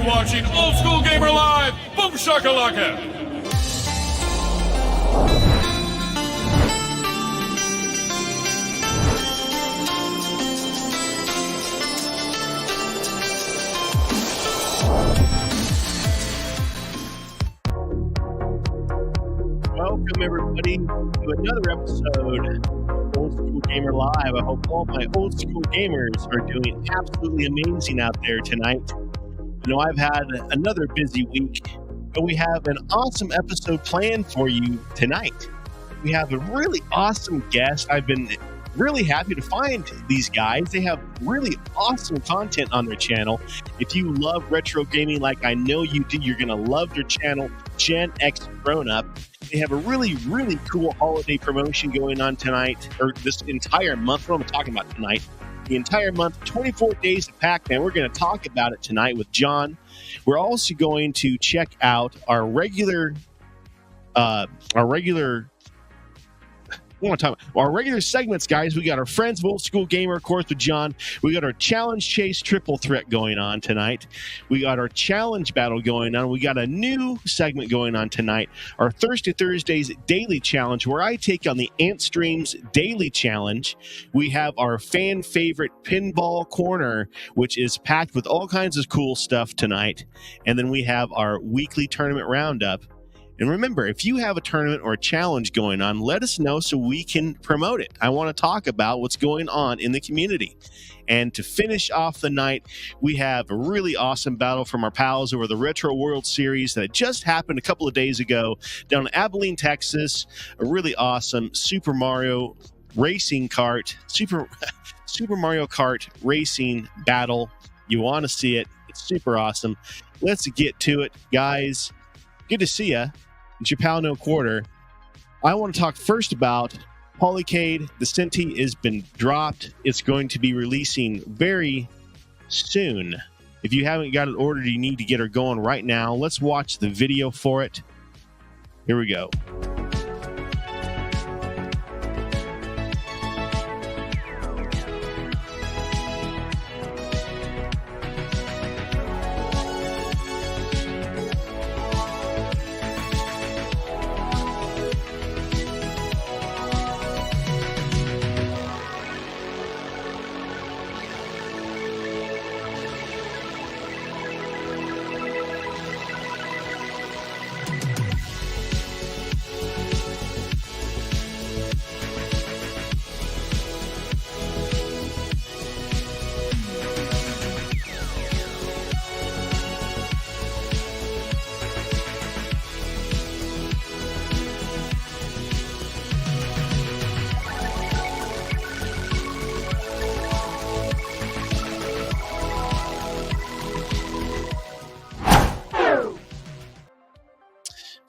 You're watching Old School Gamer Live. Boom shakalaka. Welcome everybody to another episode of Old School Gamer Live. I hope all my old school gamers are doing absolutely amazing out there tonight. You know, I've had another busy week, but we have an awesome episode planned for you tonight. We have a really awesome guest. I've been really happy to find these guys. They have really awesome content on their channel. If you love retro gaming like I know you do, you're going to love their channel, GenXGrownUp. They have a really, really cool holiday promotion going on tonight, or this entire month. What am I talking about tonight? The entire month, 24 Days of PACMAN. We're going to talk about it tonight with Jon. We're also going to check out our regular segments, guys. We got our Friends of Old School Gamer, of course, with Jon. We got our Challenge Chase Triple Threat going on tonight. We got our Challenge Battle going on. We got a new segment going on tonight, our Thirsty Thursdays Daily Challenge, where I take on the Antstream's Daily Challenge. We have our fan favorite Pinball Corner, which is packed with all kinds of cool stuff tonight. And then we have our weekly tournament roundup. And remember, if you have a tournament or a challenge going on, let us know so we can promote it. I want to talk about what's going on in the community. And to finish off the night, we have a really awesome battle from our pals over the Retro World Series that just happened a couple of days ago down in Abilene, Texas. A really awesome Super Mario Racing Kart, Super Mario Kart racing battle. You want to see it. It's super awesome. Let's get to it, guys. Good to see you. It's your pal No Quarter. I want to talk first about Polycade. The Senti has been dropped. It's going to be releasing very soon. If you haven't got it ordered, you need to get her going right now. Let's watch the video for it. Here we go.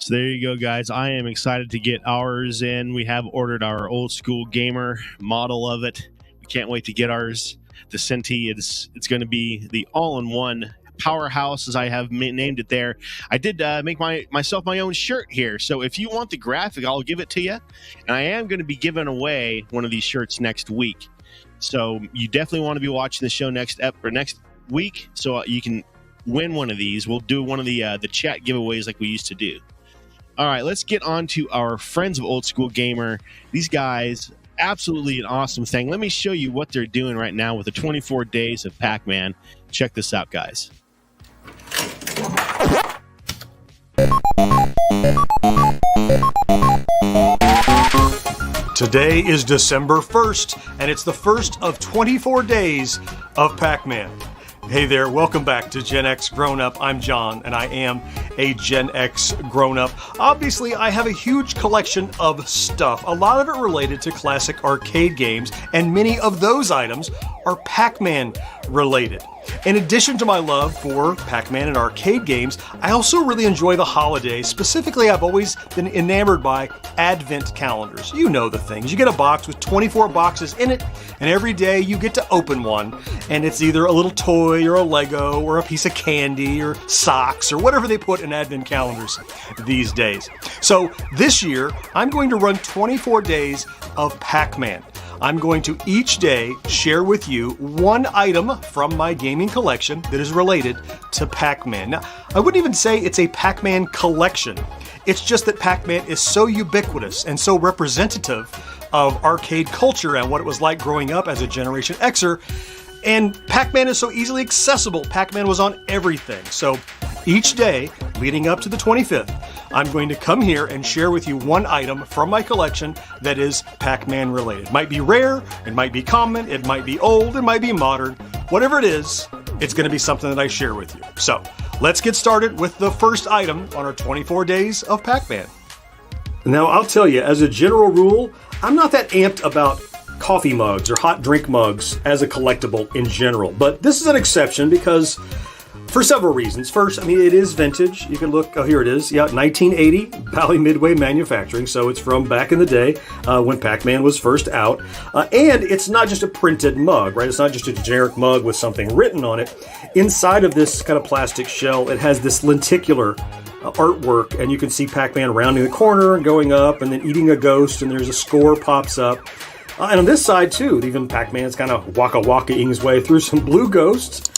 So there you go, guys. I am excited to get ours in. We have ordered our Old School Gamer model of it. We can't wait to get ours. The Senti, it's going to be the all-in-one powerhouse, as I have named it there. I did make myself my own shirt here. So if you want the graphic, I'll give it to you. And I am going to be giving away one of these shirts next week. So you definitely want to be watching the show next week so you can win one of these. We'll do one of the chat giveaways like we used to do. All right, let's get on to our Friends of Old School Gamer. These guys, absolutely an awesome thing. Let me show you what they're doing right now with the 24 Days of PACMAN. Check this out, guys. Today is December 1st, and it's the first of 24 days of Pac-Man. Hey there, welcome back to Gen X Grown Up. I'm Jon, and I am a Gen X Grown Up. Obviously, I have a huge collection of stuff, a lot of it related to classic arcade games, and many of those items are Pac-Man related. In addition to my love for Pac-Man and arcade games, I also really enjoy the holidays. Specifically, I've always been enamored by advent calendars. You know the things. You get a box with 24 boxes in it, and every day you get to open one, and it's either a little toy or a Lego or a piece of candy or socks or whatever they put in advent calendars these days. So this year, I'm going to run 24 days of Pac-Man. I'm going to each day share with you one item from my gaming collection that is related to Pac-Man. Now, I wouldn't even say it's a Pac-Man collection. It's just that Pac-Man is so ubiquitous and so representative of arcade culture and what it was like growing up as a Generation Xer. And Pac-Man is so easily accessible. Pac-Man was on everything. So each day leading up to the 25th, I'm going to come here and share with you one item from my collection that is Pac-Man related. It might be rare, it might be common, it might be old, it might be modern. Whatever it is, it's going to be something that I share with you. So let's get started with the first item on our 24 days of Pac-Man. Now, I'll tell you, as a general rule, I'm not that amped about coffee mugs or hot drink mugs as a collectible in general, but this is an exception because for several reasons. First, I mean, it is vintage. You can look, oh, here it is. Yeah, 1980, Bally Midway Manufacturing. So it's from back in the day when Pac-Man was first out. And it's not just a printed mug, right? It's not just a generic mug with something written on it. Inside of this kind of plastic shell, it has this lenticular artwork, and you can see Pac-Man rounding the corner and going up and then eating a ghost, and there's a score pops up. And on this side, too, even Pac-Man's kind of waka-waka-ing his way through some blue ghosts.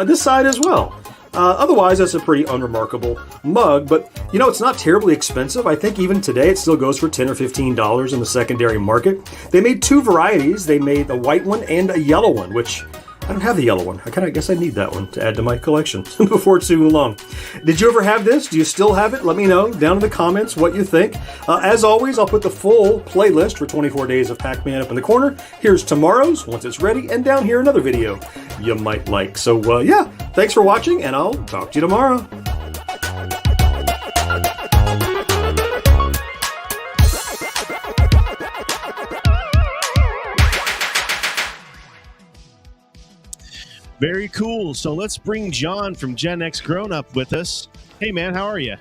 This side as well. Otherwise, that's a pretty unremarkable mug, but you know, it's not terribly expensive. I think even today it still goes for $10 or $15 in the secondary market. They made two varieties. They made a white one and a yellow one, which I don't have the yellow one. I kind of guess I need that one to add to my collection before it's too long. Did you ever have this? Do you still have it? Let me know down in the comments what you think. As always, I'll put the full playlist for 24 days of Pac-Man up in the corner. Here's tomorrow's once it's ready, and down here another video you might like. So yeah, thanks for watching, and I'll talk to you tomorrow. Very cool. So let's bring Jon from GenXGrownUp with us. Hey, man, how are you?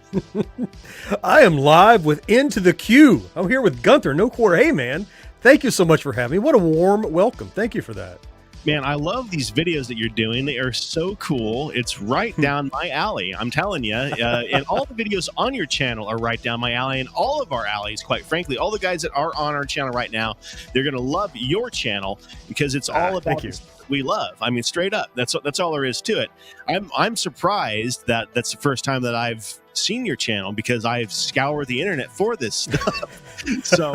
I am live with Into the Queue. I'm here with Gunther, no quarter. Hey, man, thank you so much for having me. What a warm welcome. Thank you for that. Man, I love these videos that you're doing. They are so cool. It's right down my alley. I'm telling you. And all the videos on your channel are right down my alley, and all of our alleys, quite frankly. All the guys that are on our channel right now, they're going to love your channel because it's all about this we love. I mean, straight up. That's all there is to it. I'm surprised that that's the first time that I've seen your channel because I've scoured the internet for this stuff. So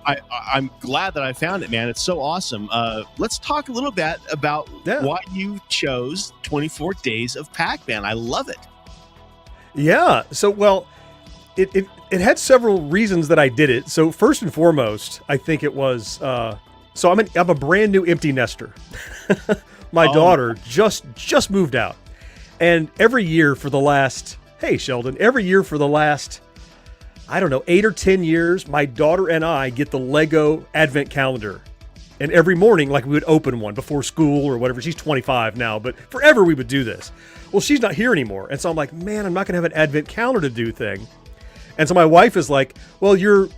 I'm glad that I found it, man. It's so awesome. Let's talk a little bit about why you chose 24 Days of Pac-Man. I love it. Yeah. So, well, it had several reasons that I did it. So first and foremost, I think it was, so I'm a brand new empty nester. My daughter just moved out. And every year for the last, hey, Sheldon, every year for the last, I don't know, 8 or 10 years, my daughter and I get the Lego Advent calendar. And every morning, like, we would open one before school or whatever. She's 25 now, but forever we would do this. Well, she's not here anymore. And so I'm like, man, I'm not going to have an Advent calendar to do thing. And so my wife is like, well, you're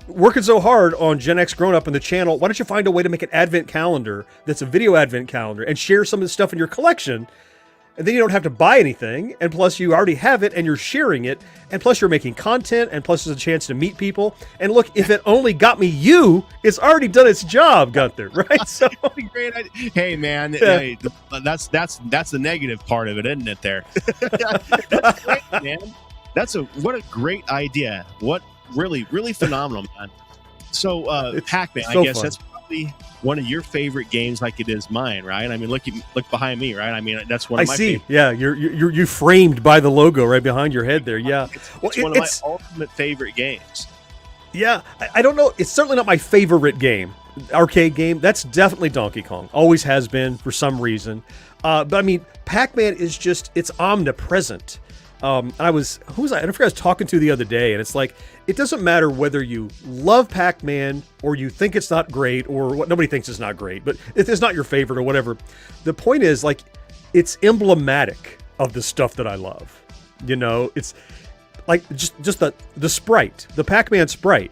working so hard on GenXGrownUp and the channel. Why don't you find a way to make an Advent calendar that's a video Advent calendar and share some of the stuff in your collection? And then you don't have to buy anything, and plus you already have it, and you're sharing it, and plus you're making content, and plus there's a chance to meet people. And look, if it only got me you, it's already done its job, Gunther, right? So, great idea. Hey, man, hey, that's the negative part of it, isn't it? There, that's great, man. What a great idea. What really phenomenal, man. So Pac-Man, I guess that's probably one of your favorite games, like it is mine, right? I mean, look behind me, right? I mean, that's one of my favorite. Yeah, you're framed by the logo right behind your head there. Yeah, it's one of my ultimate favorite games. Yeah, I don't know. It's certainly not my favorite game, arcade game. That's definitely Donkey Kong. Always has been for some reason. But I mean, Pac-Man is just, it's omnipresent. I forgot I was talking to the other day, and it's like, it doesn't matter whether you love Pac-Man or you think it's not great or what, nobody thinks it's not great, but if it's not your favorite or whatever, the point is, like, it's emblematic of the stuff that I love. You know, it's like just the sprite, the Pac-Man sprite,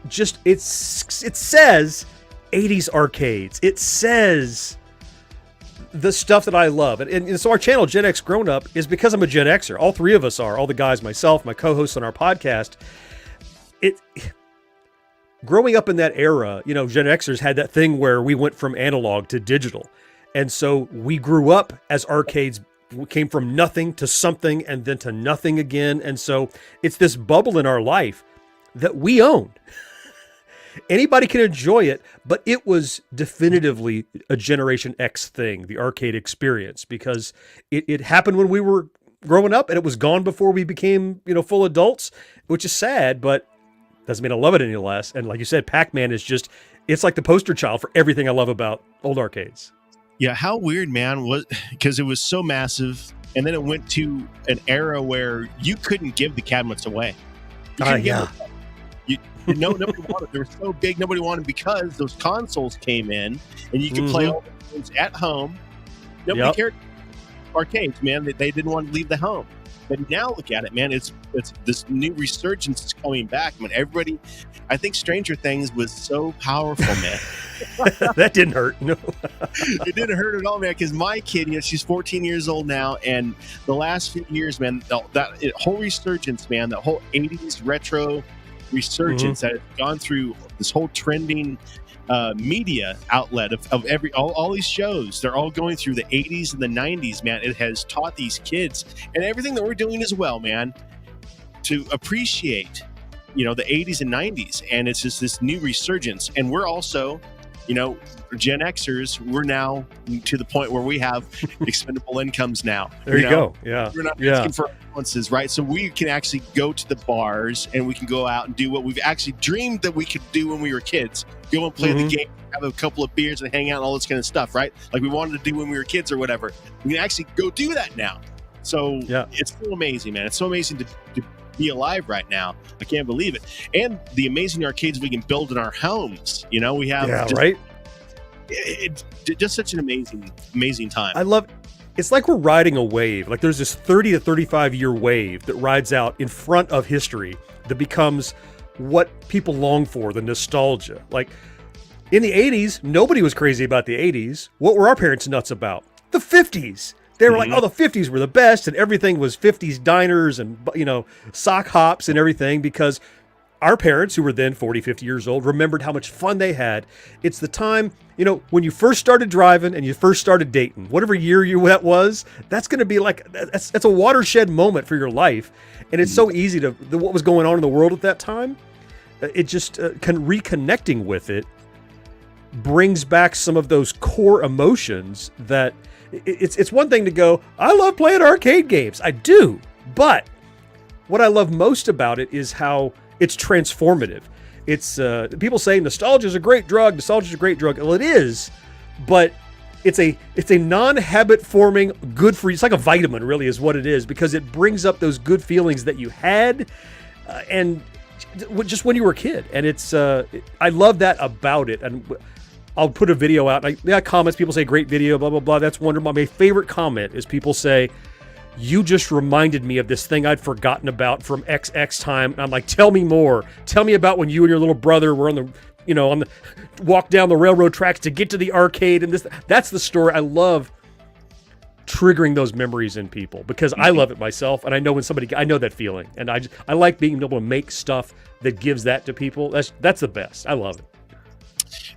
just it says 80s arcades. It says the stuff that I love. And so our channel, GenXGrownUp, is because I'm a Gen Xer. All three of us are. All the guys, myself, my co-hosts on our podcast. growing up in that era, Gen Xers had that thing where we went from analog to digital. And so we grew up as arcades came from nothing to something and then to nothing again. And so it's this bubble in our life that we own. Anybody can enjoy it, but it was definitively a Generation X thing, the arcade experience, because it happened when we were growing up and it was gone before we became, full adults, which is sad, but doesn't mean I love it any less. And like you said, Pac-Man is just, it's like the poster child for everything I love about old arcades. Yeah, how weird, man, was because it was so massive, and then it went to an era where you couldn't give the cabinets away. Yeah. Nobody wanted. They were so big, nobody wanted because those consoles came in, and you could play all the games at home. Nobody cared. Arcades, man, they didn't want to leave the home. But now look at it, man. It's this new resurgence is coming back. I mean, everybody. I think Stranger Things was so powerful, man. That didn't hurt. No, it didn't hurt at all, man. Because my kid, she's 14 years old now, and the last few years, man, that whole resurgence, man, that whole 80s retro resurgence that has gone through this whole trending media outlet of all these shows. They're all going through the 80s and the 90s, man. It has taught these kids and everything that we're doing as well, man, to appreciate, the 80s and 90s. And it's just this new resurgence. And we're also, Gen Xers, we're now to the point where we have expendable incomes now. There you go. Yeah. We're not asking for allowances, right? So we can actually go to the bars and we can go out and do what we've actually dreamed that we could do when we were kids. Go and play the game, have a couple of beers and hang out and all this kind of stuff, right? Like we wanted to do when we were kids or whatever. We can actually go do that now. So it's so amazing, man. It's so amazing to be alive right now. I can't believe it. And the amazing arcades we can build in our homes. We have right. It's just such an amazing time. I love it's like we're riding a wave. Like there's this 30 to 35 year wave that rides out in front of history that becomes what people long for, the nostalgia. Like in the 80s, nobody was crazy about the 80s. What were our parents nuts about? The 50s. They were like, oh, the 50s were the best, and everything was 50s diners and, sock hops and everything, because our parents, who were then 40, 50 years old, remembered how much fun they had. It's the time, when you first started driving and you first started dating, whatever year that was, that's going to be like, that's a watershed moment for your life. And it's so easy what was going on in the world at that time, it just, reconnecting with it brings back some of those core emotions that, it's one thing to go, I love playing arcade games. I do. But what I love most about it is how it's transformative. It's people say nostalgia is a great drug. Nostalgia is a great drug. Well, it is, but it's a non-habit forming good for you. It's like a vitamin, really, is what it is, because it brings up those good feelings that you had, and just when you were a kid. And it's I love that about it. And I'll put a video out. Comments, people say, great video, blah, blah, blah. That's wonderful. My favorite comment is people say, you just reminded me of this thing I'd forgotten about from XX time. And I'm like, tell me more. Tell me about when you and your little brother were on the walk down the railroad tracks to get to the arcade. And that's the story. I love triggering those memories in people because I love it myself. And I know I know that feeling. And I like being able to make stuff that gives that to people. That's the best. I love it.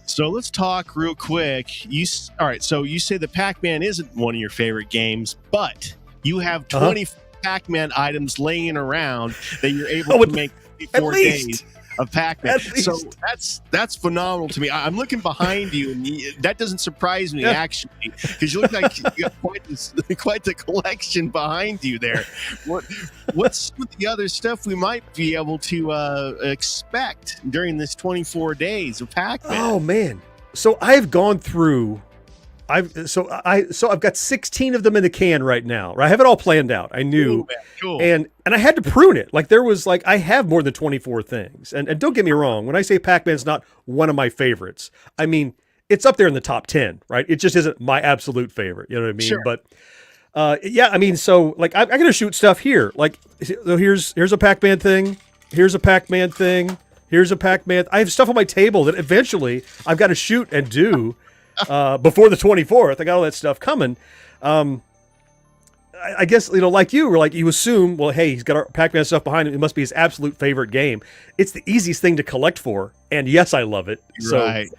So let's talk real quick. All right, so you say the Pac-Man isn't one of your favorite games, but you have 20 Pac-Man items laying around that you're able to make 24 days of Pac-Man. So that's phenomenal to me. I'm looking behind you, and that doesn't surprise me, actually, because you look like you got quite the collection behind you there. What's with the other stuff we might be able to expect during this 24 days of Pac-Man? Oh, man. So I've gone through... I've got 16 of them in the can right now. I have it all planned out. I knew, cool. and I had to prune it. Like I have more than 24 things. And don't get me wrong, when I say Pac-Man's not one of my favorites, I mean it's up there in the top 10, right? It just isn't my absolute favorite. You know what I mean? Sure. But I mean, so like I'm gonna shoot stuff here. Like so here's a Pac-Man thing. Here's a Pac-Man thing. Here's a Pac-Man. I have stuff on my table that eventually I've got to shoot and do. Before the 24th, I got all that stuff coming. I guess, like you assume, well, hey, he's got our Pac-Man stuff behind him. It must be his absolute favorite game. It's the easiest thing to collect for. And yes, I love it. Right. So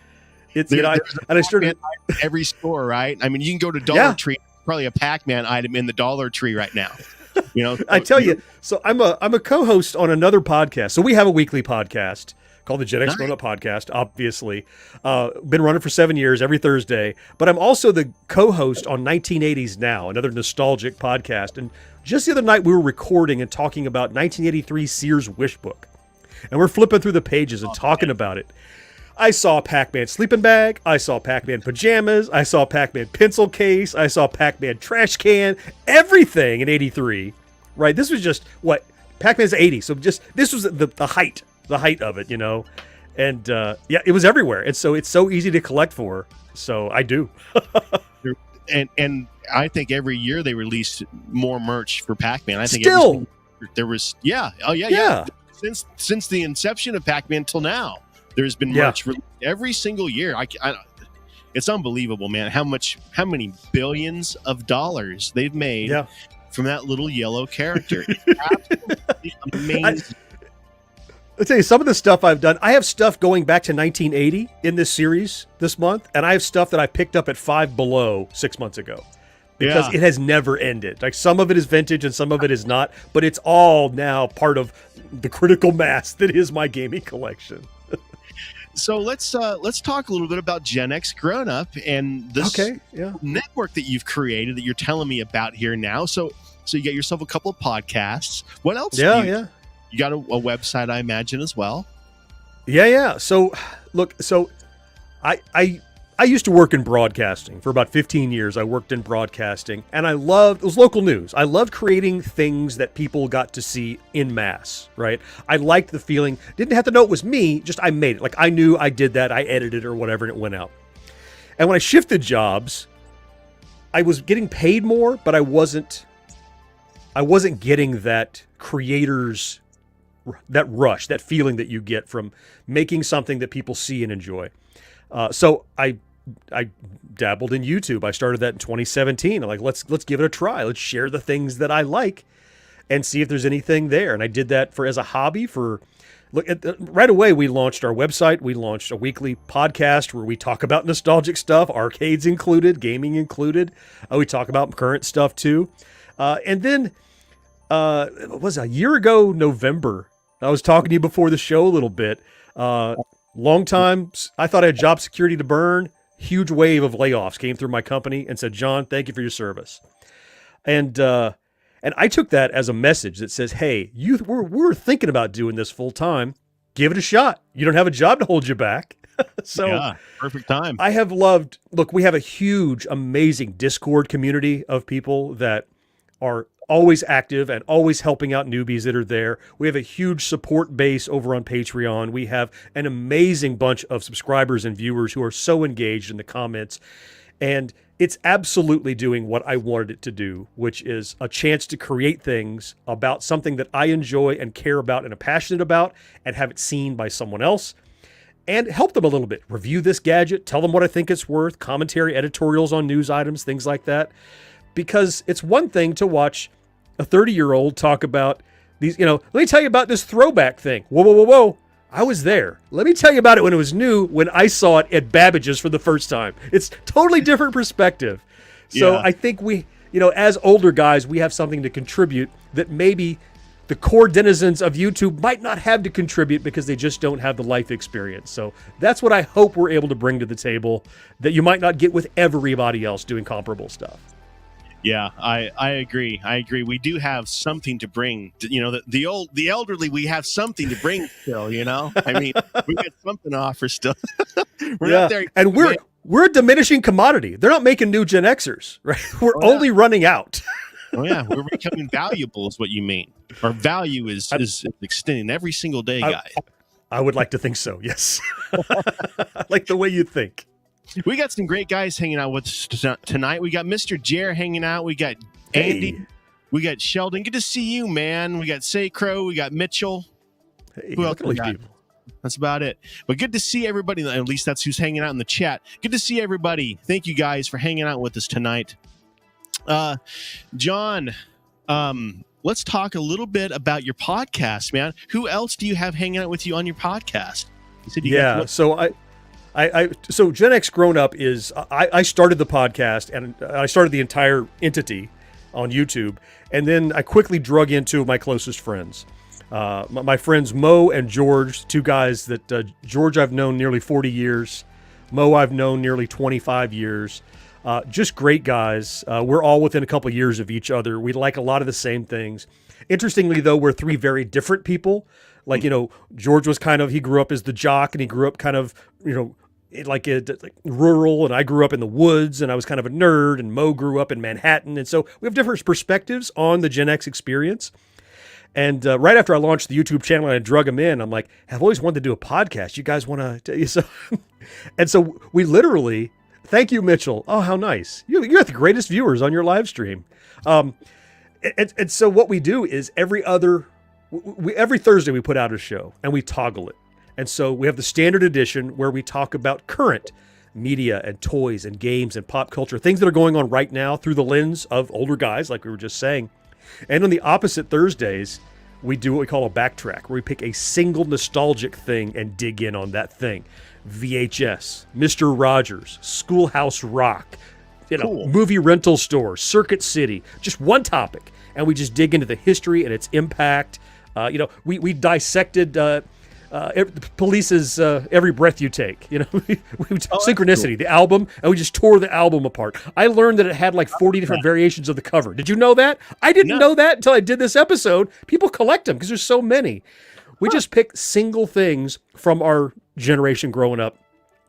it's, I started every store, right? I mean, you can go to Dollar Tree, probably a Pac-Man item in the Dollar Tree right now. I tell you, so I'm a co-host on another podcast. So we have a weekly podcast called the GenXGrownUp podcast, obviously. Been running for 7 years, every Thursday. But I'm also the co-host on 1980s Now, another nostalgic podcast. And just the other night, we were recording and talking about 1983 Sears Wish Book. And we're flipping through the pages and talking about it. I saw Pac-Man sleeping bag. I saw Pac-Man pajamas. I saw Pac-Man pencil case. I saw Pac-Man trash can. Everything in 83, right? This was just, Pac-Man's 80. So this was the height of it, and it was everywhere. And so it's so easy to collect for. So I do. and I think every year they release more merch for Pac-Man. I think there was, yeah. Since the inception of Pac-Man till now, there's been merch released every single year. It's unbelievable, man, how many billions of dollars they've made from that little yellow character. It's absolutely amazing. I'll tell you, some of the stuff I've done, I have stuff going back to 1980 in this series this month, and I have stuff that I picked up at Five Below 6 months ago because it has never ended. Like, some of it is vintage and some of it is not, but it's all now part of the critical mass that is my gaming collection. So let's talk a little bit about GenXGrownUp and this network that you've created that you're telling me about here now. So you get yourself a couple of podcasts. What else? You got a website, I imagine, as well. Yeah. So look, I used to work in broadcasting for about 15 years. I worked in broadcasting, and it was local news. I loved creating things that people got to see en masse, right? I liked the feeling. Didn't have to know it was me, just I made it. Like, I knew I did that, I edited it or whatever, and it went out. And when I shifted jobs, I was getting paid more, but I wasn't getting that creator's, that rush, that feeling that you get from making something that people see and enjoy. So I dabbled in YouTube. I started that in 2017. I'm like, let's give it a try. Let's share the things that I like and see if there's anything there. And I did that as a hobby right away. We launched our website. We launched a weekly podcast where we talk about nostalgic stuff, arcades included, gaming included. We talk about current stuff too. And then it was a year ago, November. I was talking to you before the show a little bit. Long time, I thought I had job security to burn. Huge wave of layoffs came through my company and said, John, thank you for your service. And I took that as a message that says, hey, we're thinking about doing this full time. Give it a shot. You don't have a job to hold you back. So perfect time. I have loved, look, we have a huge, amazing Discord community of people that are always active and always helping out newbies that are there. We have a huge support base over on Patreon. We have an amazing bunch of subscribers and viewers who are so engaged in the comments. And it's absolutely doing what I wanted it to do, which is a chance to create things about something that I enjoy and care about and am passionate about and have it seen by someone else and help them a little bit. Review this gadget, tell them what I think it's worth, commentary, editorials on news items, things like that. Because it's one thing to watch a 30-year-old talk about these, let me tell you about this throwback thing. Whoa. I was there. Let me tell you about it when it was new, when I saw it at Babbage's for the first time. It's totally different perspective. So I think we, as older guys, we have something to contribute that maybe the core denizens of YouTube might not have to contribute because they just don't have the life experience. So that's what I hope we're able to bring to the table that you might not get with everybody else doing comparable stuff. Yeah, I agree. We do have something to bring. The elderly, we have something to bring still. I mean, we got something to offer still. We're not there, and we're a diminishing commodity. They're not making new Gen Xers, right? We're only running out. Oh yeah, we're becoming valuable, is what you mean. Our value is extending every single day, guys. I would like to think so. Yes, I like the way you think. We got some great guys hanging out with us tonight. We got Mr. Jer hanging out. We got Andy. Hey. We got Sheldon. Good to see you, man. We got Saecrow. We got Mitchell. Hey, who else we got? That's about it. But good to see everybody. At least that's who's hanging out in the chat. Good to see everybody. Thank you guys for hanging out with us tonight. John, let's talk a little bit about your podcast, man. Who else do you have hanging out with you on your podcast? You said So Gen X Grown Up is I started the podcast and I started the entire entity on YouTube, and then I quickly drug in two of my closest friends. My friends Mo and George, two guys that George I've known nearly 40 years, Mo I've known nearly 25 years. Just great guys. We're all within a couple years of each other. We like a lot of the same things. Interestingly, though, we're three very different people. Like, George was he grew up as the jock, and he grew up like rural, and I grew up in the woods, and I was kind of a nerd, and Mo grew up in Manhattan. And so we have different perspectives on the Gen X experience. And right after I launched the YouTube channel and I drug him in, I'm like, I've always wanted to do a podcast. You guys want to? So, and so we literally, thank you, Mitchell. Oh, how nice. You have the greatest viewers on your live stream. And so what we do is every Thursday we put out a show and we toggle it. And so we have the standard edition where we talk about current media and toys and games and pop culture, things that are going on right now through the lens of older guys, like we were just saying. And on the opposite Thursdays, we do what we call a backtrack, where we pick a single nostalgic thing and dig in on that thing. VHS, Mr. Rogers, Schoolhouse Rock, Cool. Movie rental store, Circuit City, just one topic. And we just dig into the history and its impact. We dissected Police's Every Breath You Take, Synchronicity, cool. the album, and we just tore the album apart. I learned that it had like 40 different variations of the cover. Did you know that? I didn't know that until I did this episode. People collect them because there's so many. We just pick single things from our generation growing up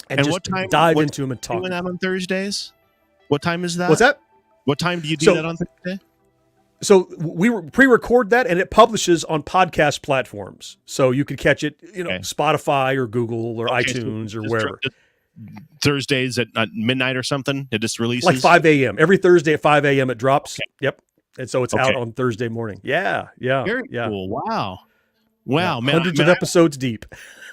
and just dive into them and talk. Doing that on Thursdays? What time is that? What's that? What time do you do that on Thursday? So we pre-record that, and it publishes on podcast platforms. So you could catch it, Spotify or Google or iTunes or wherever. Thursdays at midnight or something? It just releases? Like 5 a.m. Every Thursday at 5 a.m. it drops. Okay. Yep. And so it's out on Thursday morning. Yeah. Very cool. Wow, man. Hundreds of episodes deep.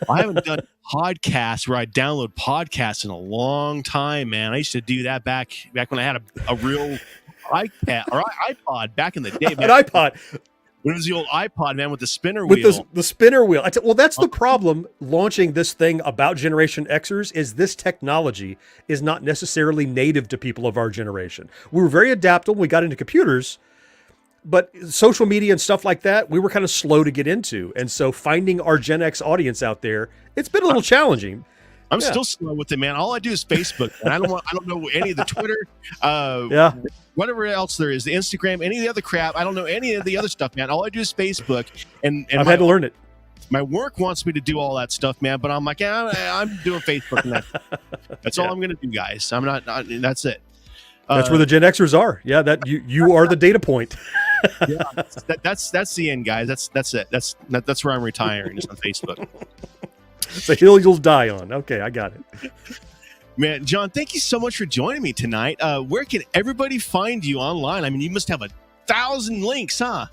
I haven't done podcasts where I download podcasts in a long time, man. I used to do that back when I had a real iPad or iPod back in the day. Man. An iPod. When it was the old iPod, man, with the spinner wheel. With the spinner wheel. That's the problem launching this thing about Generation Xers is this technology is not necessarily native to people of our generation. We were very adaptable. We got into computers, but social media and stuff like that, we were kind of slow to get into. And so finding our Gen X audience out there, it's been a little challenging. I'm still slow with it, man. All I do is Facebook, and I don't know any of the Twitter, whatever else there is, the Instagram, any of the other crap. I don't know any of the other stuff, man. All I do is Facebook, and I've had to learn it. My work wants me to do all that stuff, man, but I'm like, I'm doing Facebook, and that's all I'm going to do, guys. I'm not. That's it. That's where the Gen Xers are. Yeah, that you are the data point. Yeah, that's the end, guys. That's it. That's where I'm retiring, is on Facebook. It's a hill you'll die on. Okay, I got it. Man, John, thank you so much for joining me tonight. Where can everybody find you online? I mean, you must have 1,000 links, huh?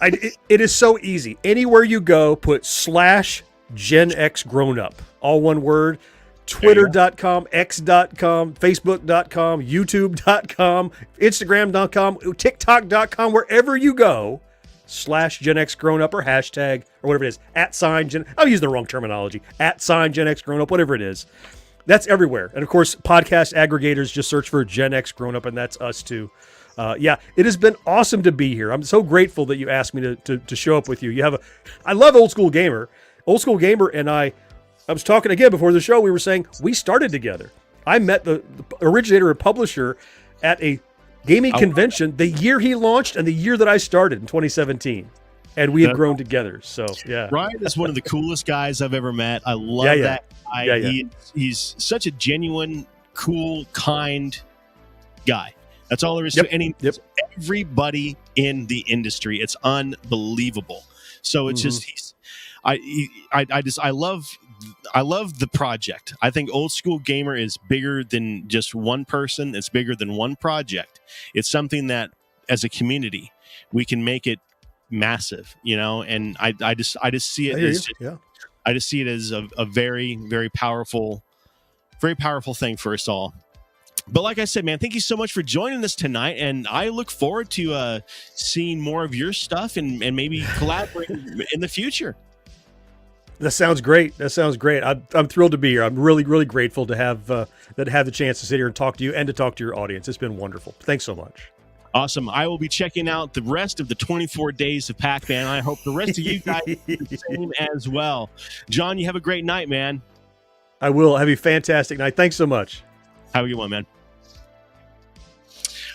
It is so easy. Anywhere you go, put /GenXGrownUp. All one word. Twitter.com, X.com, Facebook.com, YouTube.com, Instagram.com, TikTok.com, wherever you go. /GenXGrownUp or hashtag or whatever it is, I'll use the wrong terminology, @GenXGrownUp, whatever it is. That's everywhere. And of course, podcast aggregators, just search for Gen X Grown Up, and that's us too. It has been awesome to be here. I'm so grateful that you asked me to show up with you. I love Old School Gamer. Old School Gamer and I was talking again before the show, we were saying we started together. I met the originator and publisher at a gaming convention the year he launched and the year that I started in 2017. And we had grown together. So, yeah. Ryan is one of the coolest guys I've ever met. I love that guy. He's such a genuine, cool, kind guy. That's all there is to it. And everybody in the industry. It's unbelievable. So it's just I love the project. I think Old School Gamer is bigger than just one person. It's bigger than one project. It's something that, as a community, we can make it massive. And I just see it I just see it as a very, very powerful thing for us all. But like I said, man, thank you so much for joining us tonight, and I look forward to seeing more of your stuff and maybe collaborating in the future. That sounds great. That sounds great. I'm thrilled to be here. I'm really, really grateful to have the chance to sit here and talk to you and to talk to your audience. It's been wonderful. Thanks so much. Awesome. I will be checking out the rest of the 24 Days of Pac-Man. I hope the rest of you guys do the same as well. Jon, you have a great night, man. I will. Have a fantastic night. Thanks so much. Have a good one, man.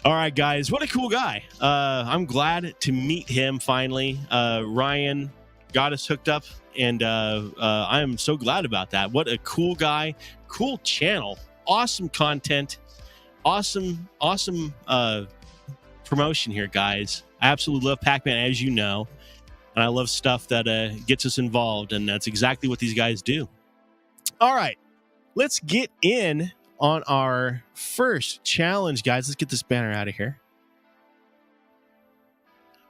All right, guys. What a cool guy. I'm glad to meet him finally. Ryan got us hooked up, and I am so glad about that. What a cool guy. Cool channel. Awesome content. Awesome promotion here, guys. I absolutely love Pac-Man, as you know, and I love stuff that gets us involved, and that's exactly what these guys do. All right, let's get in on our first challenge, guys. Let's get this banner out of here.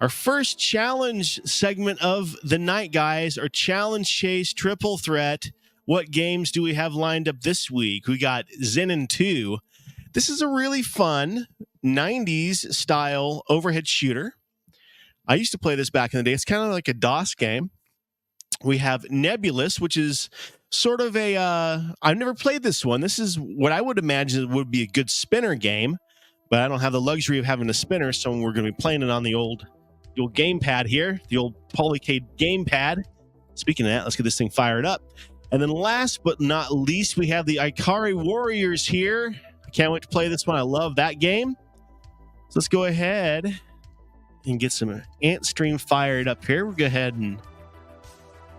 Our first challenge segment of the night, guys, our challenge chase triple threat. What games do we have lined up this week? We got Xenon 2. This is a really fun 90s style overhead shooter. I used to play this back in the day. It's kind of like a DOS game. We have Nebulus, which is sort of a I've never played this one. This is what I would imagine would be a good spinner game, but I don't have the luxury of having a spinner, so we're going to be playing it on the old gamepad here, the old Polycade gamepad. Speaking of that, let's get this thing fired up. And then last but not least, we have the Ikari Warriors here. I can't wait to play this one. I love that game. So let's go ahead and get some Antstream fired up here. We'll go ahead and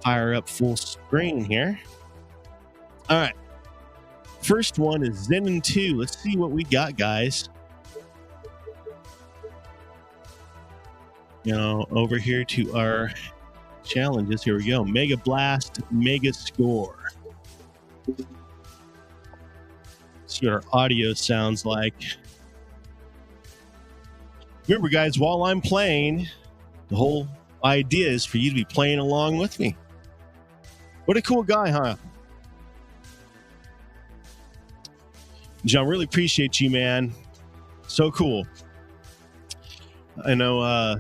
fire up full screen here. All right. First one is Xenon 2. Let's see what we got, guys. Over here to our challenges. Here we go. Mega Blast, Mega Score. See what our audio sounds like. Remember, guys, while I'm playing, the whole idea is for you to be playing along with me. What a cool guy, huh? Jon, really appreciate you, man. So cool. I know,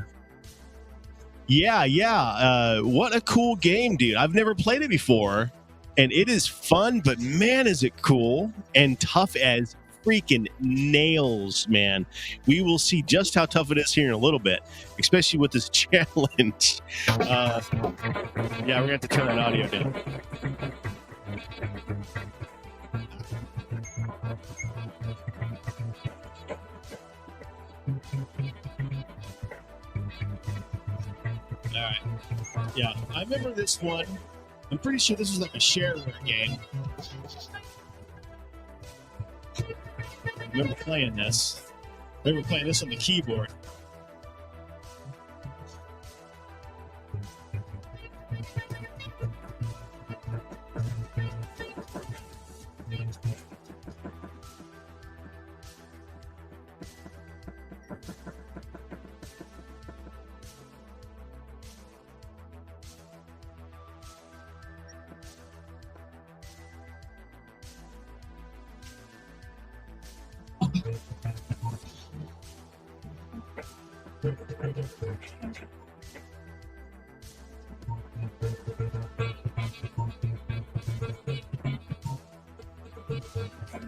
yeah. What a cool game, dude. I've never played it before, and it is fun, but man, is it cool and tough as freaking nails, man. We will see just how tough it is here in a little bit, especially with this challenge. Yeah, we're gonna have to turn that audio down. All right. Yeah, I remember this one. I'm pretty sure this was like a shareware game. I remember playing this. I remember playing this on the keyboard.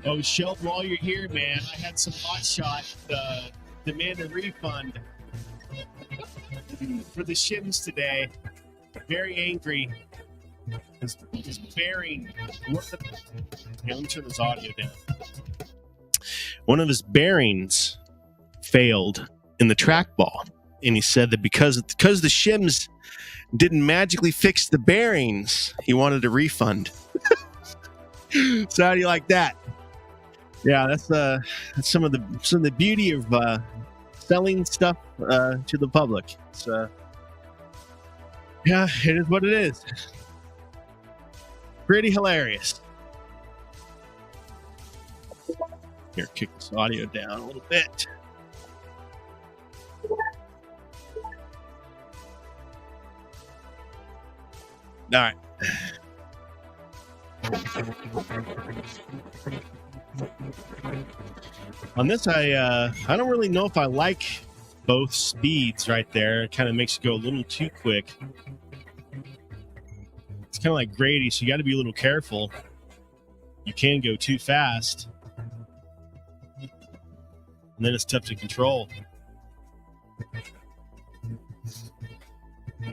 Oh, Sheldon, while you're here, man, I had some hotshot demand a refund for the shims today. Very angry. His bearing. Here, let me turn this audio down. One of his bearings failed in the trackball, and he said that because the shims didn't magically fix the bearings, he wanted a refund. So how do you like that? Yeah, that's some of the beauty of selling stuff to the public. So yeah, it is what it is. Pretty hilarious. Here, kick this audio down a little bit. All right. On this, I don't really know if I like both speeds right there. It kind of makes it go a little too quick. It's kind of like Grady, so you got to be a little careful. You can go too fast, and then it's tough to control.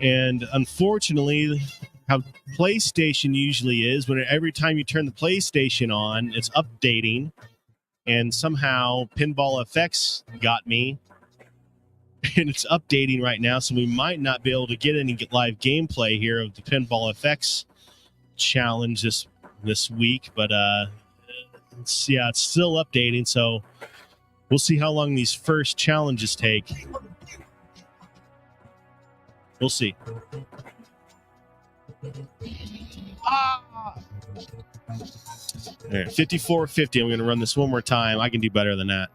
And unfortunately, how PlayStation usually is, when every time you turn the PlayStation on, it's updating. And somehow pinballFX got me, and it's updating right now, so we might not be able to get any live gameplay here of the pinballFX challenge this week. But it's still updating, so we'll see how long these first challenges take. We'll see. All right, 54.50. I'm going to run this one more time. I can do better than that.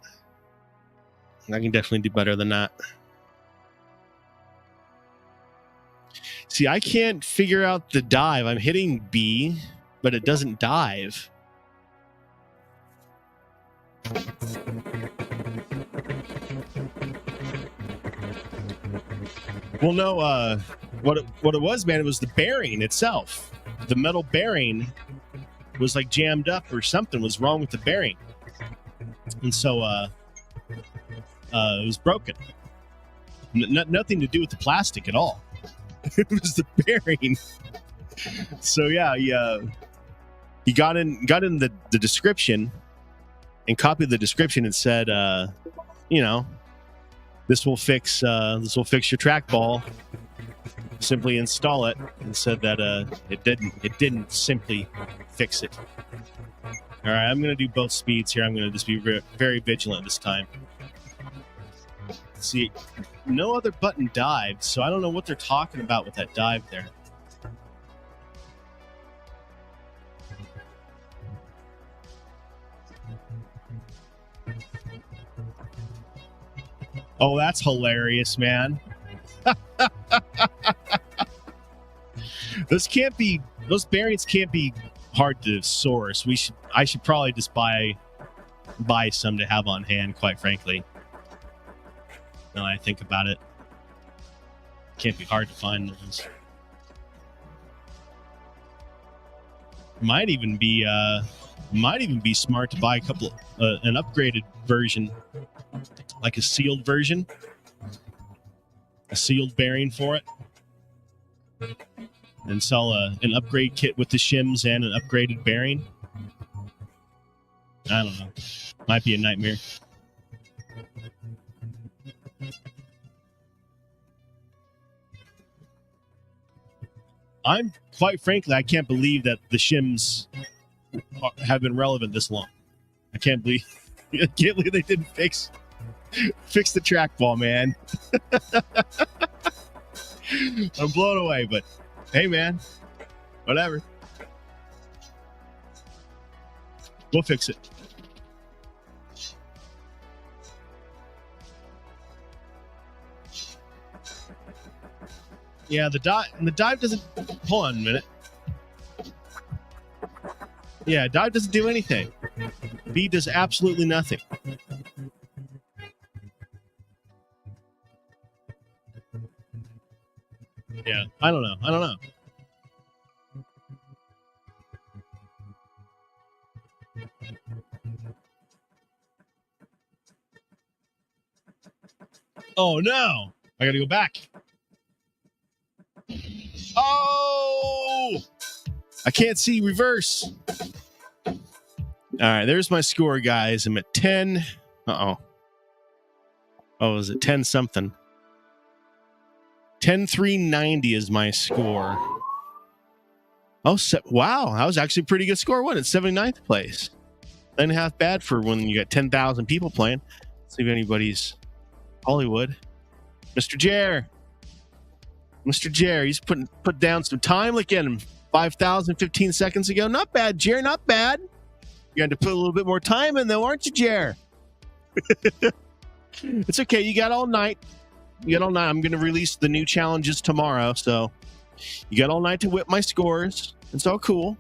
I can definitely do better than that. See, I can't figure out the dive. I'm hitting B, but it doesn't dive. Well, no, what it was, man, it was the bearing itself. The metal bearing was like jammed up, or something was wrong with the bearing. And so it was broken. Nothing to do with the plastic at all. It was the bearing. So yeah, he got in the description and copied the description and said, this will fix your trackball. Simply install it, and said that it didn't simply fix it. All right, I'm gonna do both speeds here. I'm gonna just be very vigilant this time. See, no other button dived, so I don't know what they're talking about with that dive there. Oh, that's hilarious, man. Those bearings can't be hard to source. I should probably just buy some to have on hand, quite frankly. Now that I think about it, can't be hard to find those. Might even be smart to buy a couple an upgraded version, like a sealed version, a sealed bearing for it, and sell an upgrade kit with the shims and an upgraded bearing. I don't know. Might be a nightmare. Quite frankly, I can't believe that the shims have been relevant this long. I can't believe they didn't fix the trackball, man. I'm blown away, but hey, man, whatever. We'll fix it. Yeah, the dive doesn't. Hold on a minute. Yeah, dive doesn't do anything. B does absolutely nothing. Yeah, I don't know. Oh no! I gotta go back. Oh! I can't see reverse. All right, there's my score, guys. I'm at 10. Oh, is it 10 something? 10,390 is my score. Oh, wow. That was actually a pretty good score, wasn't it? 79th place. Not half bad for when you got 10,000 people playing. Let's see if anybody's Hollywood. Mr. Jer, he's put down some time. Look at him. 5,000, 15 seconds ago. Not bad, Jer. Not bad. You had to put a little bit more time in, though, aren't you, Jer? It's okay. You got all night. I'm going to release the new challenges tomorrow, so you got all night to whip my scores. It's all cool.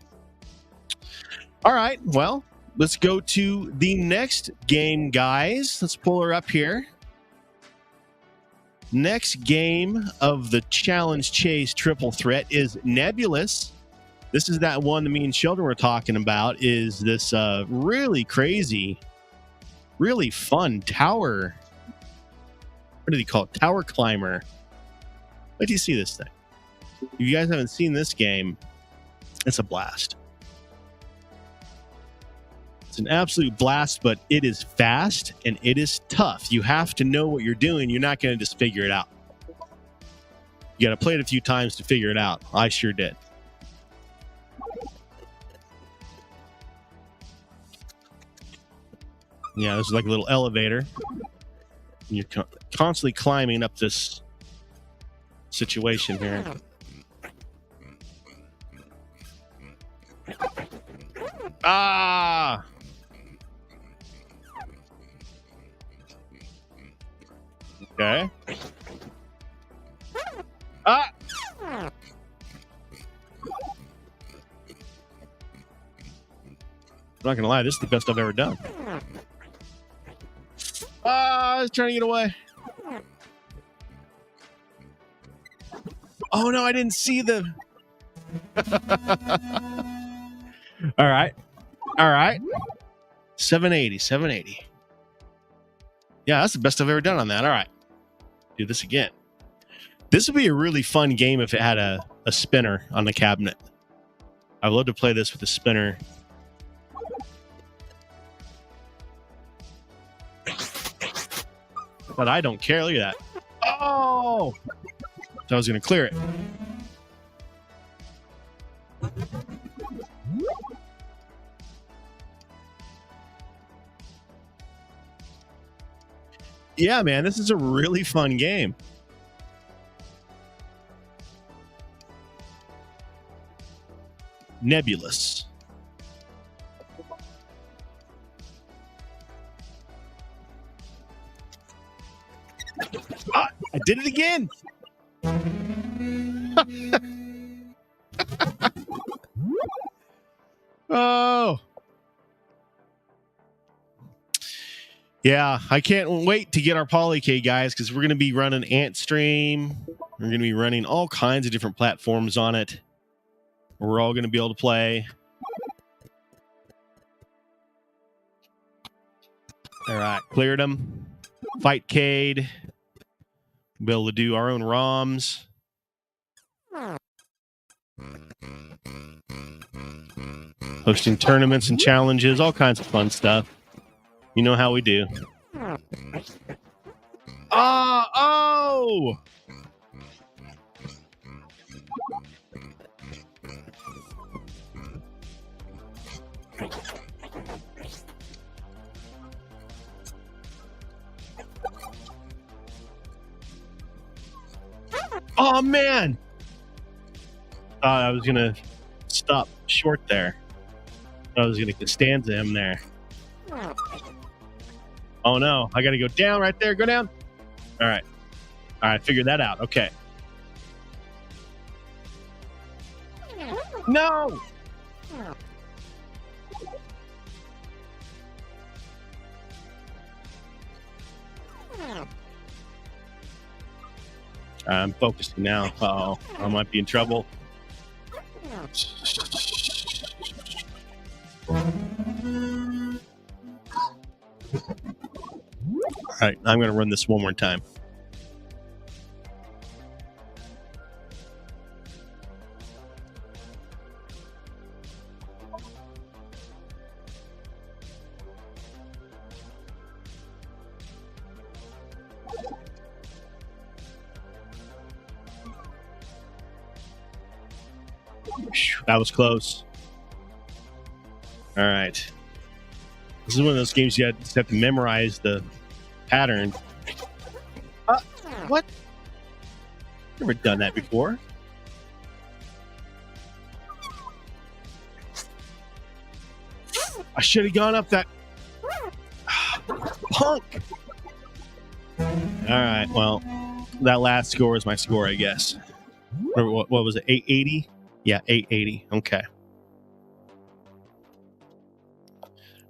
All right, well, let's go to the next game, guys. Let's pull her up here. Next game of the Challenge Chase Triple Threat is Nebulus. This is that one that me and Sheldon were talking about, is this really crazy, really fun tower. What do they call it? Tower climber. Wait till you see this thing. If you guys haven't seen this game, it's a blast. It's an absolute blast, but it is fast and it is tough. You have to know what you're doing. You're not going to just figure it out. You got to play it a few times to figure it out. I sure did. Yeah, this is like a little elevator. And you're constantly climbing up this situation here. Ah! Okay. Ah! I'm not gonna lie, this is the best I've ever done. Ah, I was trying to get away. Oh no, I didn't see the. All right. All right. 780. Yeah, that's the best I've ever done on that. All right. Do this again. This would be a really fun game if it had a spinner on the cabinet. I'd love to play this with a spinner. But I don't care. Look at that. Oh! So I was going to clear it. Yeah, man, this is a really fun game. Nebulus. Ah, I did it again. Oh. Yeah, I can't wait to get our Polyk, guys, because we're going to be running Antstream. We're going to be running all kinds of different platforms on it. We're all going to be able to play. All right, cleared them. Fight Cade. Be able to do our own ROMs. Hosting tournaments and challenges, all kinds of fun stuff. You know how we do. Oh! Oh, man! I was going to stop short there. I was going to stanza him there. Oh, no. I got to go down right there. Go down. All right. All right. Figured that out. Okay. No! I'm focusing now. Uh-oh. I might be in trouble. All right, I'm going to run this one more time. That was close. All right. This is one of those games you just have to memorize the pattern. What? Never done that before. I should have gone up that punk. All right. Well, that last score is my score, I guess. Or what was it? 880? Yeah, 880. Okay.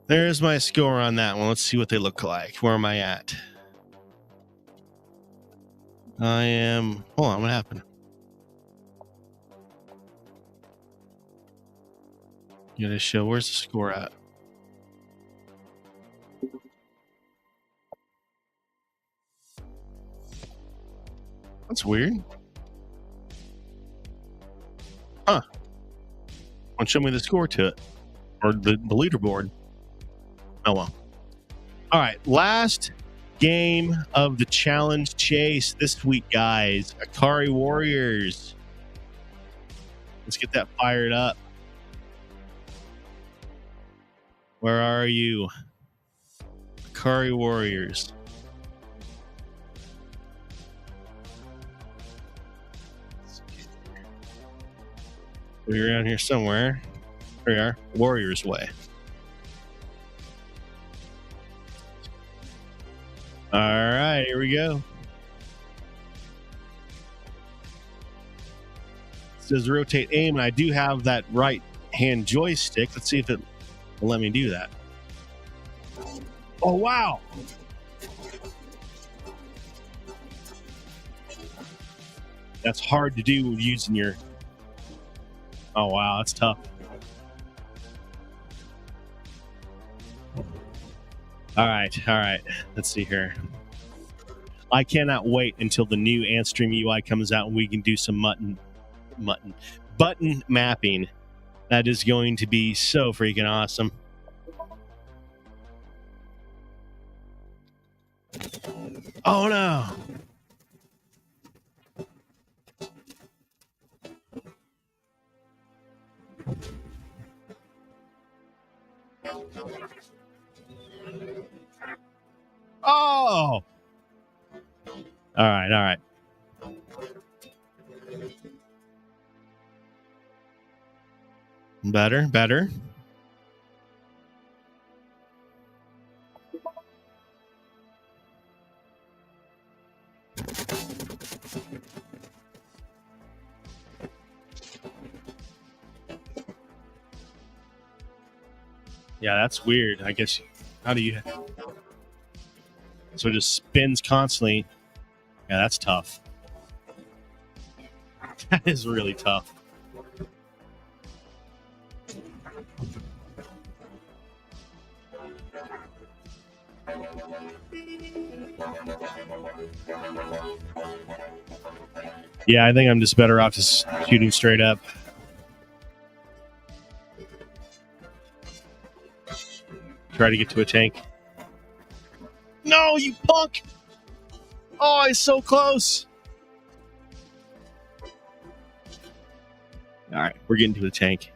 There's my score on that one. Let's see what they look like. Where am I at? I am... Hold on, what happened? You gotta show, where's the score at? That's weird. Huh. Won't show me the score to it. Or the leaderboard. Oh well. Alright, last game of the challenge chase this week, guys. Ikari Warriors. Let's get that fired up. Where are you? Ikari Warriors. We're around here somewhere. Here we are. Warriors Way. All right, here we go. It says rotate aim, and I do have that right hand joystick. Let's see if it will let me do that. Oh, wow. That's hard to do using your... Oh, wow, that's tough. All right. Let's see here. I cannot wait until the new Antstream UI comes out and we can do some button mapping. That is going to be so freaking awesome. Oh no. Oh. All right. Better. Yeah, that's weird. I guess, how do you... So it just spins constantly. Yeah, that's tough. That is really tough. Yeah, I think I'm just better off just shooting straight up. Try to get to a tank. No, you punk! Oh, he's so close. All right, we're getting to the tank.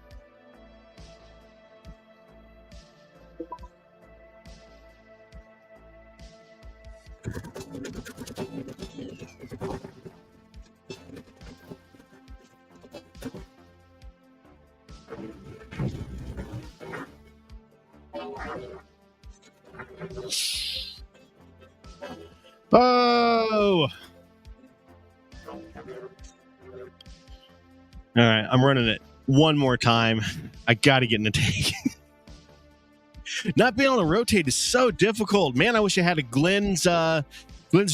Oh! All right, I'm running it one more time. I got to get in the tank. Not being able to rotate is so difficult. Man, I wish I had a Glenn's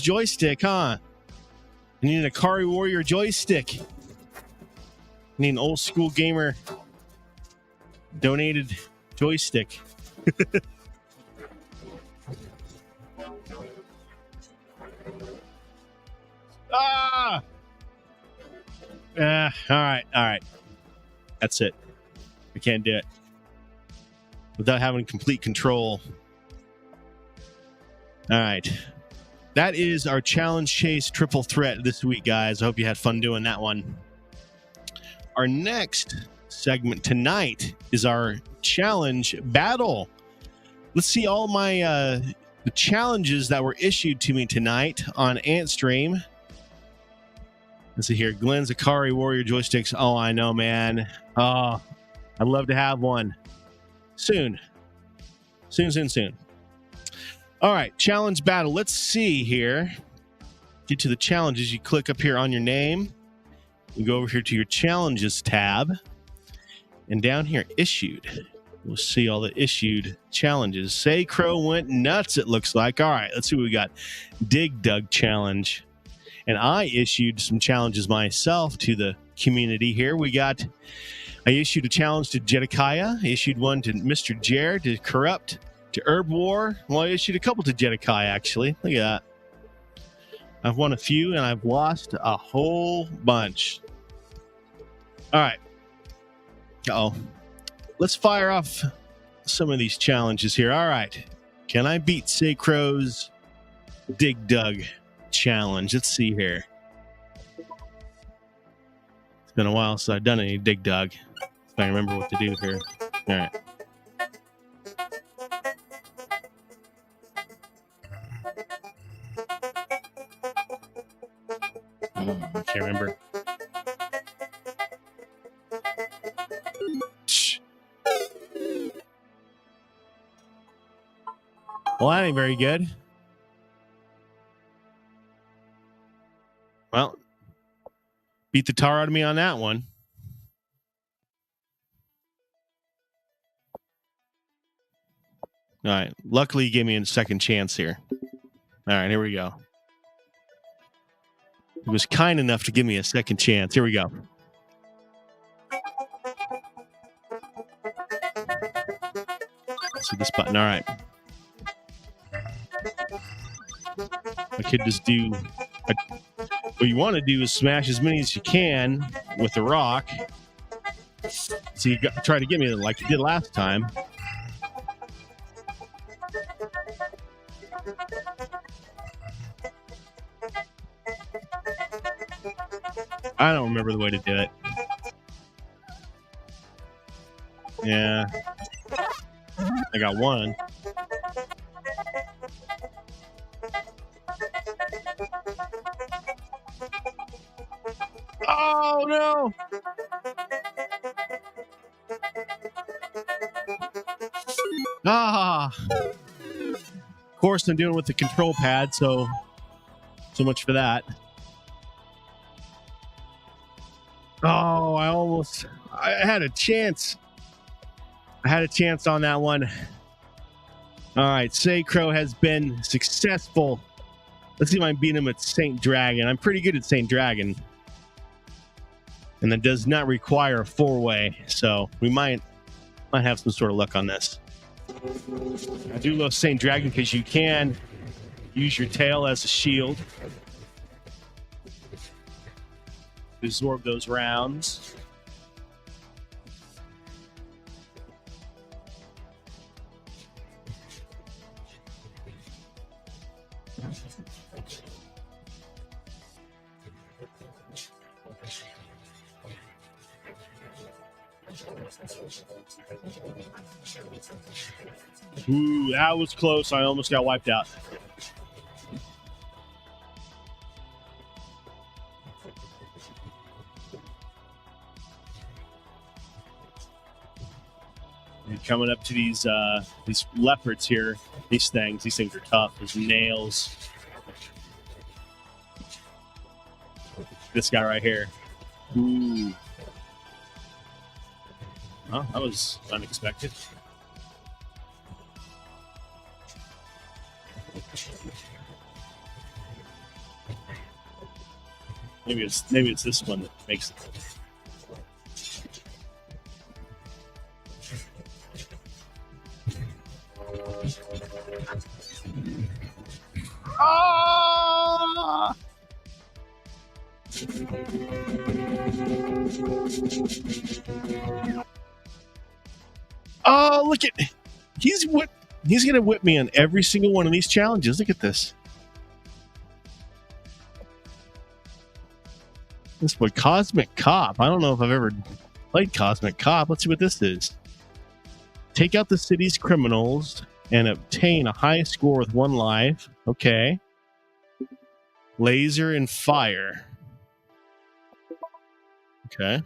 joystick, huh? I need an Ikari Warrior joystick. I need an old school gamer donated joystick. Ah! All right. That's it. I can't do it without having complete control. All right. That is our challenge chase triple threat this week, guys. I hope you had fun doing that one. Our next segment tonight is our challenge battle. Let's see all my the challenges that were issued to me tonight on Antstream. Let's see here. Glenn's Ikari Warrior joysticks. Oh, I know, man. Oh, I'd love to have one. Soon. All right, challenge battle. Let's see here. Get to the challenges. You click up here on your name. You go over here to your challenges tab. And down here, issued. We'll see all the issued challenges. Saecrow went nuts, it looks like. All right, let's see what we got. Dig Dug Challenge. And I issued some challenges myself to the community here. I issued a challenge to Jedekiah. I issued one to Mr. Jer, to Corrupt, to Herb War. Well, I issued a couple to Jedekiah, actually. Look at that. I've won a few, and I've lost a whole bunch. All right. Uh-oh. Let's fire off some of these challenges here. All right. Can I beat Saecrow's Dig Dug challenge? Let's see here. It's been a while since I've done any Dig Dug. If I remember what to do here. All right. I can't remember. Well, that ain't very good. Well, beat the tar out of me on that one. All right. Luckily, he gave me a second chance here. All right, here we go. He was kind enough to give me a second chance. Here we go. Let's see this button. All right. I could just do... what you want to do is smash as many as you can with the rock. So you try to get me like you did last time. I don't remember the way to do it. Yeah. I got one. Oh, no. Of course, I'm doing it with the control pad, so much for that. Oh, I had a chance. I had a chance on that one. All right, Saecrow has been successful. Let's see if I can beat him at Saint Dragon. I'm pretty good at Saint Dragon. And that does not require a four-way, so we might have some sort of luck on this. I do love Saint Dragon because you can use your tail as a shield to absorb those rounds. Ooh, that was close. I almost got wiped out. And coming up to these leopards here, these things are tough. There's nails. This guy right here. Ooh. Oh, that was unexpected. Maybe it's this one that makes it. Ah! Oh, look at he's gonna whip me on every single one of these challenges. Look at this. This one, Cosmic Cop. I don't know if I've ever played Cosmic Cop. Let's see what this is. Take out the city's criminals and obtain a high score with 1 life. Okay. Laser and fire. Okay.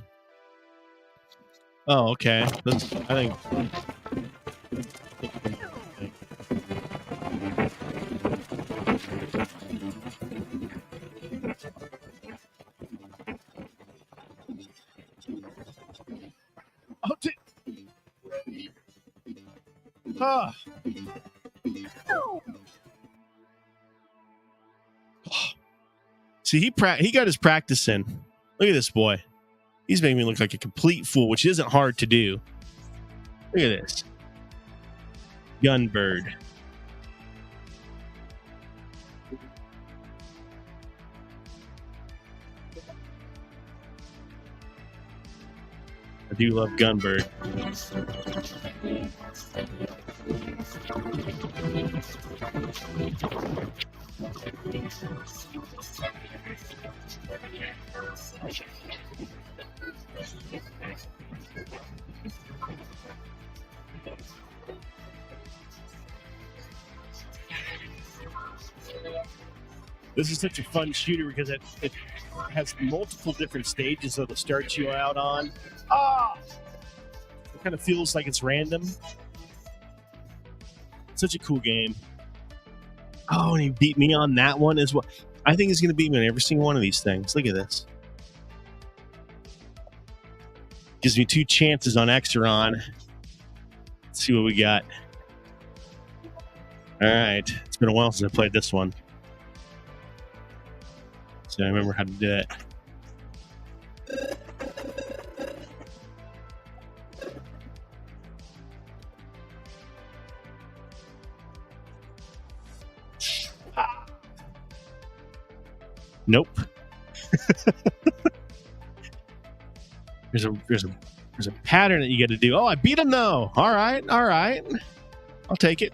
Oh, okay. That's, I think. Oh, Ah. See, he got his practice in. Look at this boy. He's making me look like a complete fool, which isn't hard to do. Look at this. Gunbird. I do love Gunbird. This is such a fun shooter because it has multiple different stages that it starts you out on. Ah! It kind of feels like it's random. Such a cool game. Oh, and he beat me on that one as well. I think he's going to beat me on every single one of these things. Look at this. Gives me 2 chances on Xenon. Let's see what we got. All right. It's been a while since I played this one. So I remember how to do it. Nope. There's a pattern that you got to do. Oh, I beat him though. All right. I'll take it.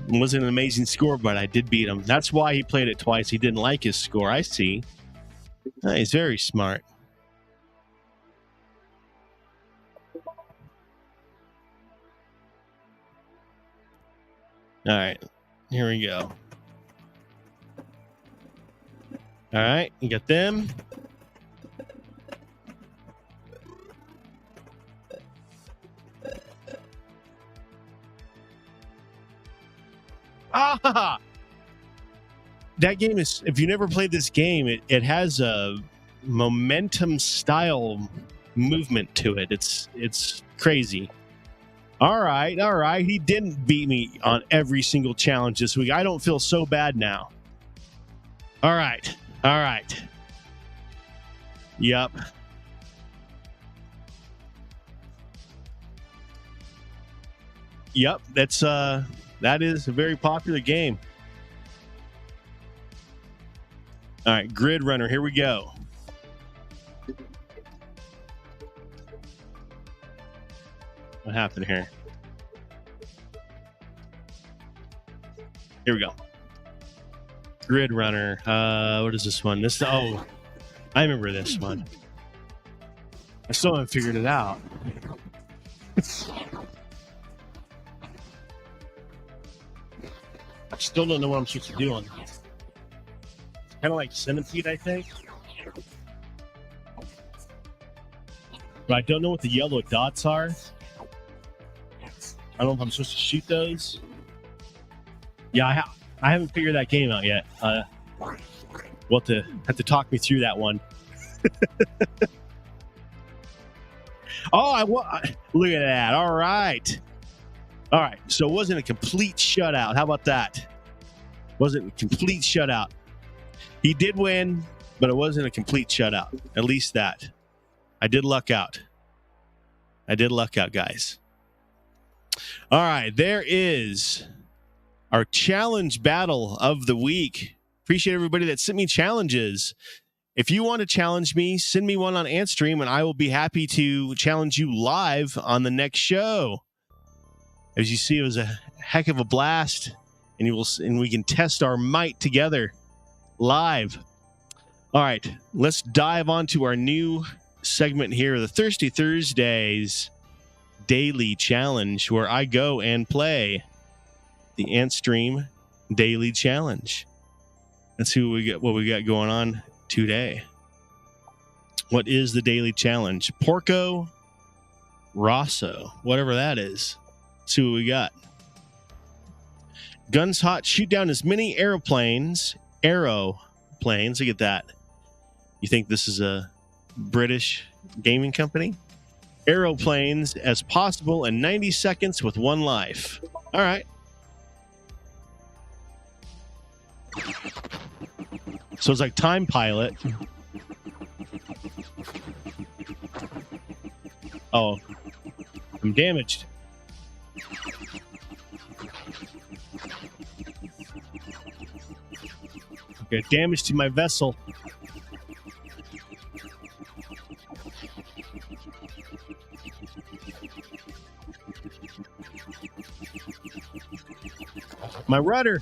It wasn't an amazing score, but I did beat him. That's why he played it twice. He didn't like his score. I see. He's very smart. All right. Here we go. All right. You got them. Ah! That game is, if you never played this game, it has a momentum style movement to it. It's crazy. All right. He didn't beat me on every single challenge this week. I don't feel so bad now. All right. Yep. Yep, that is a very popular game. All right, Grid Runner, here we go. What happened here? Here we go. Grid Runner. What is this one? Oh, I remember this one. I still haven't figured it out. I still don't know what I'm supposed to do on this. Kind of like Centipede, I think. But I don't know what the yellow dots are. I don't know if I'm supposed to shoot those. Yeah, I haven't figured that game out yet. We'll have to talk me through that one. Look at that. All right. So it wasn't a complete shutout. How about that? Wasn't a complete shutout. He did win, but it wasn't a complete shutout. At least that. I did luck out. Guys. All right, there is our challenge battle of the week. Appreciate everybody that sent me challenges. If you want to challenge me, send me one on Antstream, and I will be happy to challenge you live on the next show. As you see, it was a heck of a blast, and we can test our might together live. All right, let's dive on to our new segment here, the Thirsty Thursdays Daily Challenge, where I go and play the Antstream Daily Challenge. Let's see what we got going on today. What is the Daily Challenge? Porco Rosso, whatever that is. Let's see what we got. Guns hot, shoot down as many aeroplanes. Look at that. You think this is a British gaming company? aeroplanes as possible in 90 seconds with 1 life. All right. So it's like Time Pilot. Oh, I'm damaged. Okay, damage to my vessel. My rudder.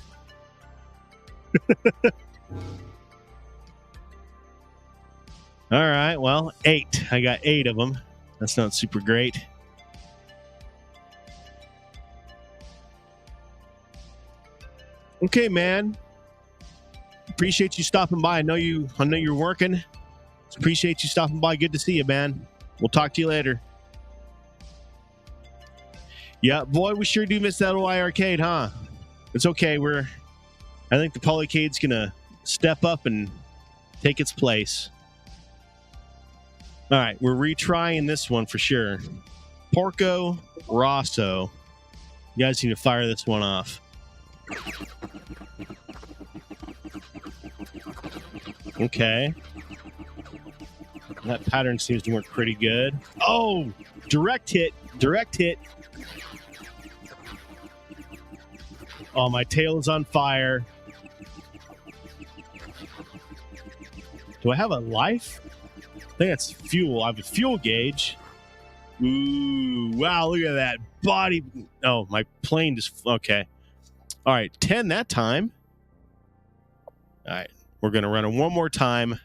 All right, well, 8. I got 8 of them. That's not super great. Okay, man. Appreciate you stopping by. I know you're working. Appreciate you stopping by. Good to see you, man. We'll talk to you later. Yeah, boy, we sure do miss that old arcade, huh? It's okay. I think the Polycade's gonna step up and take its place. All right, we're retrying this one for sure. Porco Rosso. You guys need to fire this one off. Okay. That pattern seems to work pretty good. Oh, direct hit. Direct hit. Oh, my tail is on fire. Do I have a life? I think that's fuel. I have a fuel gauge. Ooh, wow, look at that body. Oh, my plane just... Okay. All right, 10 that time. All right, we're going to run it one more time.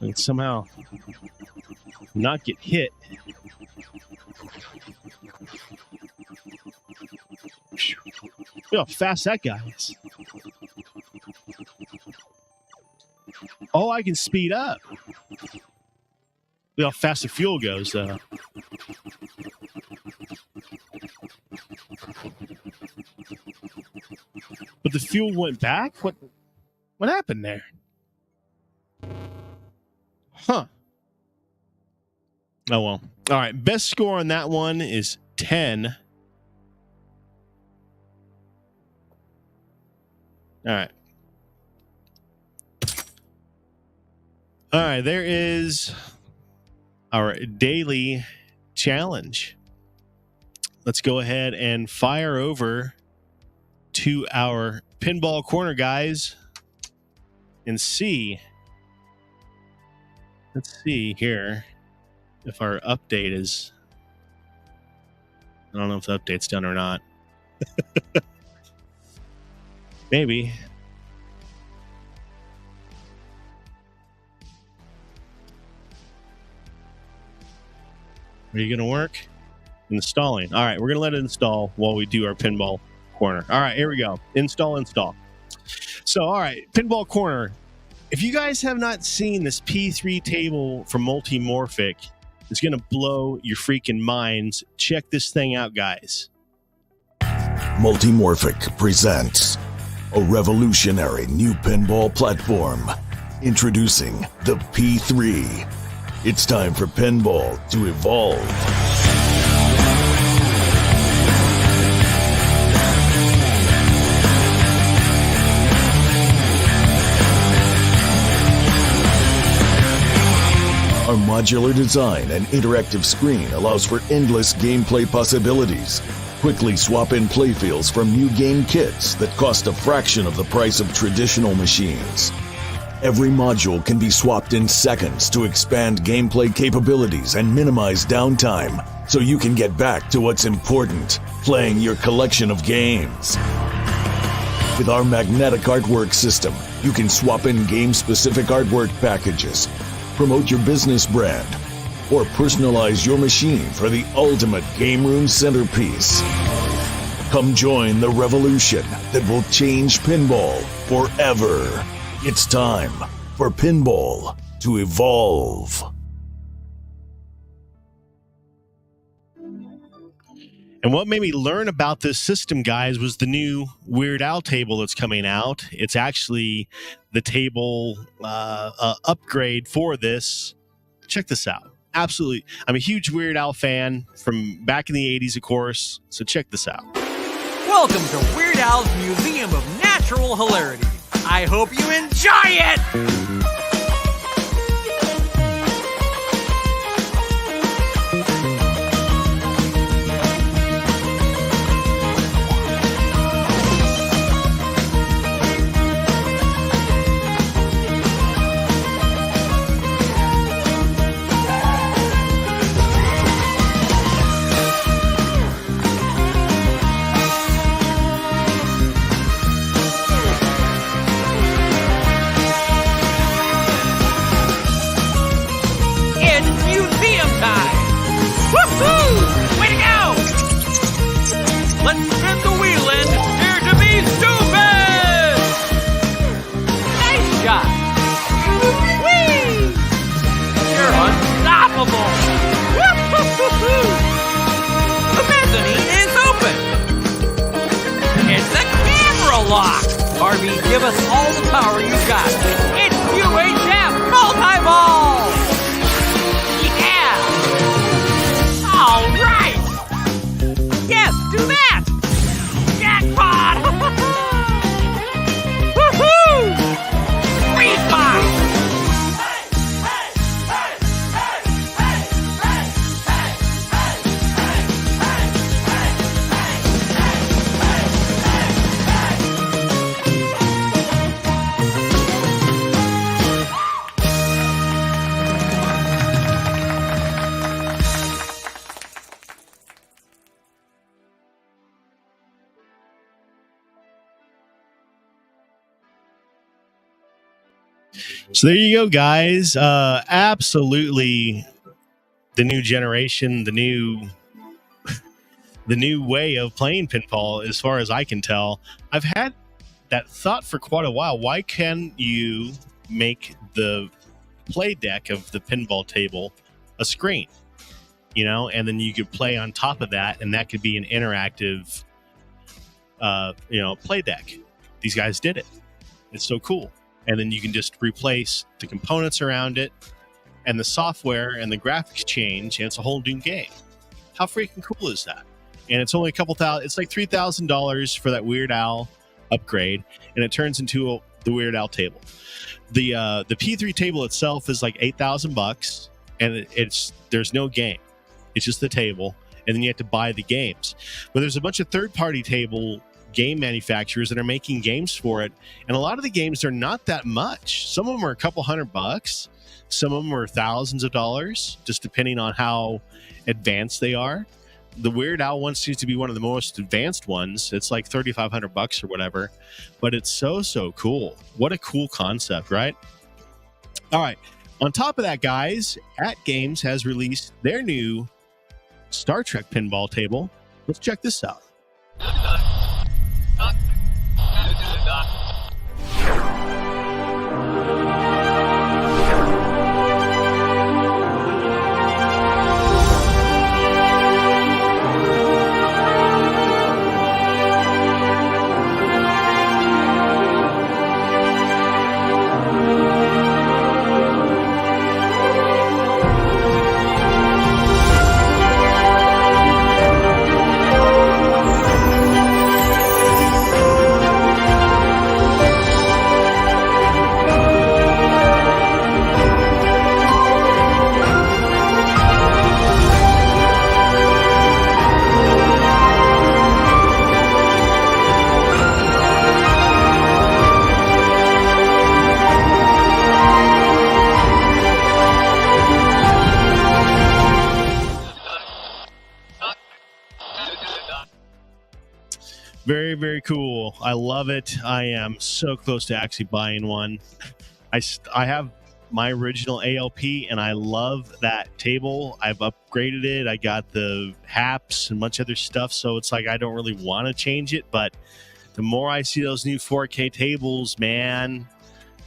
And somehow not get hit. Look how fast that guy is. Oh, I can speed up. Look how fast the fuel goes, though. But the fuel went back? What happened there? Huh. Oh, well. All right. Best score on that one is 10. All right. All right. There is our daily challenge. Let's go ahead and fire over to our pinball corner, guys, and see. Let's see here if our update is... I don't know if the update's done or not. Maybe. Are you going to work? Installing. All right, we're going to let it install while we do our pinball corner. All right, here we go. Install. So, all right, pinball corner. If you guys have not seen this P3 table from Multimorphic, it's going to blow your freaking minds. Check this thing out, guys. Multimorphic presents a revolutionary new pinball platform. Introducing the P3. It's time for pinball to evolve. Our modular design and interactive screen allows for endless gameplay possibilities. Quickly swap in playfields from new game kits that cost a fraction of the price of traditional machines. Every module can be swapped in seconds to expand gameplay capabilities and minimize downtime, so you can get back to what's important, playing your collection of games. With our magnetic artwork system, you can swap in game-specific artwork packages, promote your business brand, or personalize your machine for the ultimate game room centerpiece. Come join the revolution that will change pinball forever. It's time for pinball to evolve. And what made me learn about this system, guys, was the new Weird Al table that's coming out. It's actually the table upgrade for this. Check this out. Absolutely. I'm a huge Weird Al fan from back in the 80s, of course. So check this out. Welcome to Weird Al's Museum of Natural Hilarity. I hope you enjoy it! Let's spin the wheel and dare to be stupid! Nice shot! Whee! You're unstoppable! The mezzanine is open! It's the camera lock! Harvey, give us all the power you've got! It's UHF multi-ball! Yeah! All right! Yes, do that! Jackpot! Woohoo! Freeze bomb! So there you go, guys. Absolutely the new generation, the new way of playing pinball, as far as I can tell. I've had that thought for quite a while. Why can you make the play deck of the pinball table a screen? And then you could play on top of that, and that could be an interactive play deck. These guys did it. It's so cool. And then you can just replace the components around it, and the software and the graphics change, and it's a whole new game. How freaking cool is that? And it's only a couple thousand. It's like $3,000 for that Weird Al upgrade, and it turns into the Weird Al table. The P3 table itself is like $8,000, and there's no game. It's just the table, and then you have to buy the games. But there's a bunch of third-party table game manufacturers that are making games for it, and a lot of the games are not that much. Some of them are a couple $100, some of them are thousands of dollars, just depending on how advanced they are. The Weird Al one seems to be one of the most advanced ones. It's like $3,500 or whatever, but it's so cool. What a cool concept, right? All right, on top of that, guys, At Games has released their new Star Trek pinball table. Let's check this out. Very cool. I love it. I am so close to actually buying one. I have my original ALP, and I love that table. I've upgraded it. I got the HAPs and a bunch of other stuff, so it's like I don't really want to change it, but the more I see those new 4K tables, man,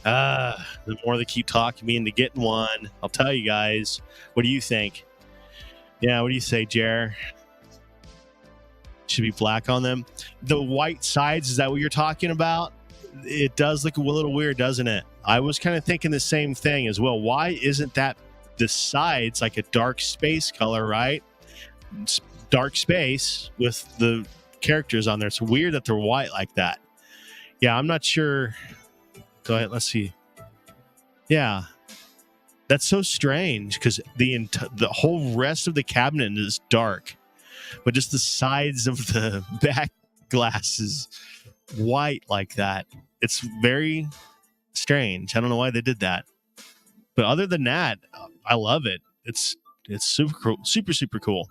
the more they keep talking me into getting one. I'll tell you guys. What do you think? Yeah, what do you say, Jer? should be black on them. The white sides, is that what you're talking about? It does look a little weird, doesn't it? I was kind of thinking the same thing as well. Why isn't that the sides like a dark space color, right? It's dark space with the characters on there. It's weird that they're white like that. Yeah, I'm not sure. Go ahead, let's see. Yeah, that's so strange because the whole rest of the cabinet is dark, but just the sides of the back glass is white like that. It's very strange. I don't know why they did that, but other than that, I love it. It's super cool, super cool.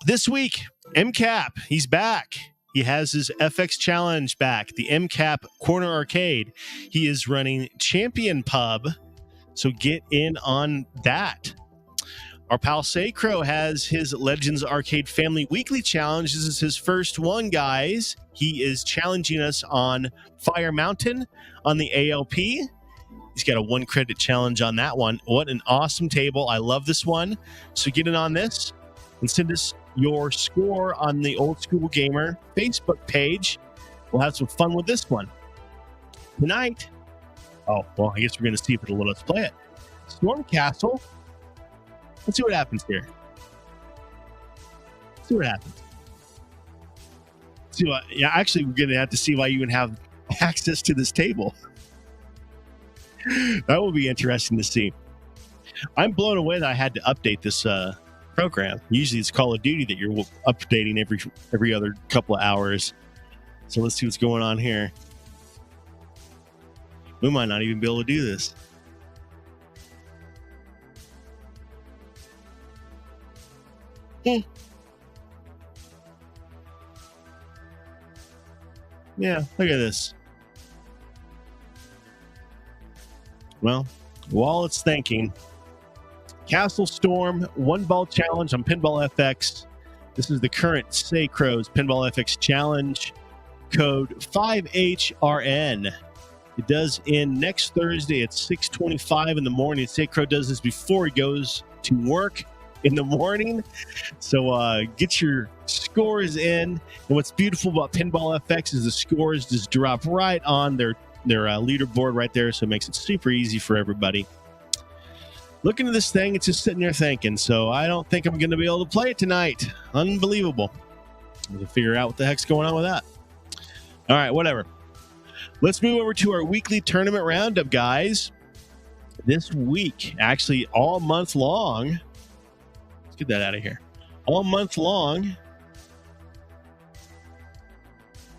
This week, MCAP, he's back. He has his FX challenge back, the MCAP Corner Arcade. He is running Champion Pub, so get in on that. Our pal Saecrow has his Legends Arcade Family Weekly Challenge. This is his first one, guys. He is challenging us on Fire Mountain on the ALP. He's got a 1 credit challenge on that one. What an awesome table. I love this one. So get in on this and send us your score on the Old School Gamer Facebook page. We'll have some fun with this one. Tonight, I guess we're going to see if it'll let us play it. Storm Castle. Let's see what happens here. Actually, we're going to have to see why you even have access to this table. That will be interesting to see. I'm blown away that I had to update this program. Usually it's Call of Duty that you're updating every other couple of hours. So let's see what's going on here. We might not even be able to do this. Yeah, look at this. Well, while it's thinking, Castle Storm 1-ball challenge on pinballFX. This is the current Saecrow's pinballFX challenge. Code 5HRN. It does end next Thursday at 6:25 in the morning. Saecrow does this before he goes to work in the morning. So get your scores in. And what's beautiful about pinballFX is the scores just drop right on their leaderboard right there. So it makes it super easy for everybody. Looking at this thing, it's just sitting there thinking, so I don't think I'm going to be able to play it tonight. Unbelievable. We'll figure out what the heck's going on with that. All right, whatever. Let's move over to our weekly tournament roundup, guys. This week, actually all month long, let's get that out of here. All month long,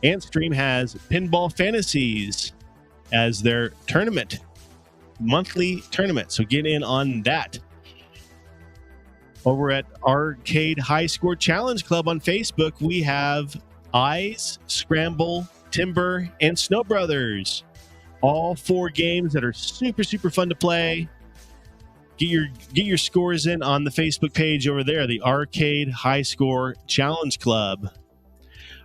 Antstream has Pinball Fantasies as their tournament. Monthly tournament, so get in on that. Over at Arcade High Score Challenge Club on Facebook, we have Eyes, Scramble, Timber, and Snow Brothers. All 4 games that are super fun to play. Get your scores in on the Facebook page over there, the Arcade High Score Challenge Club.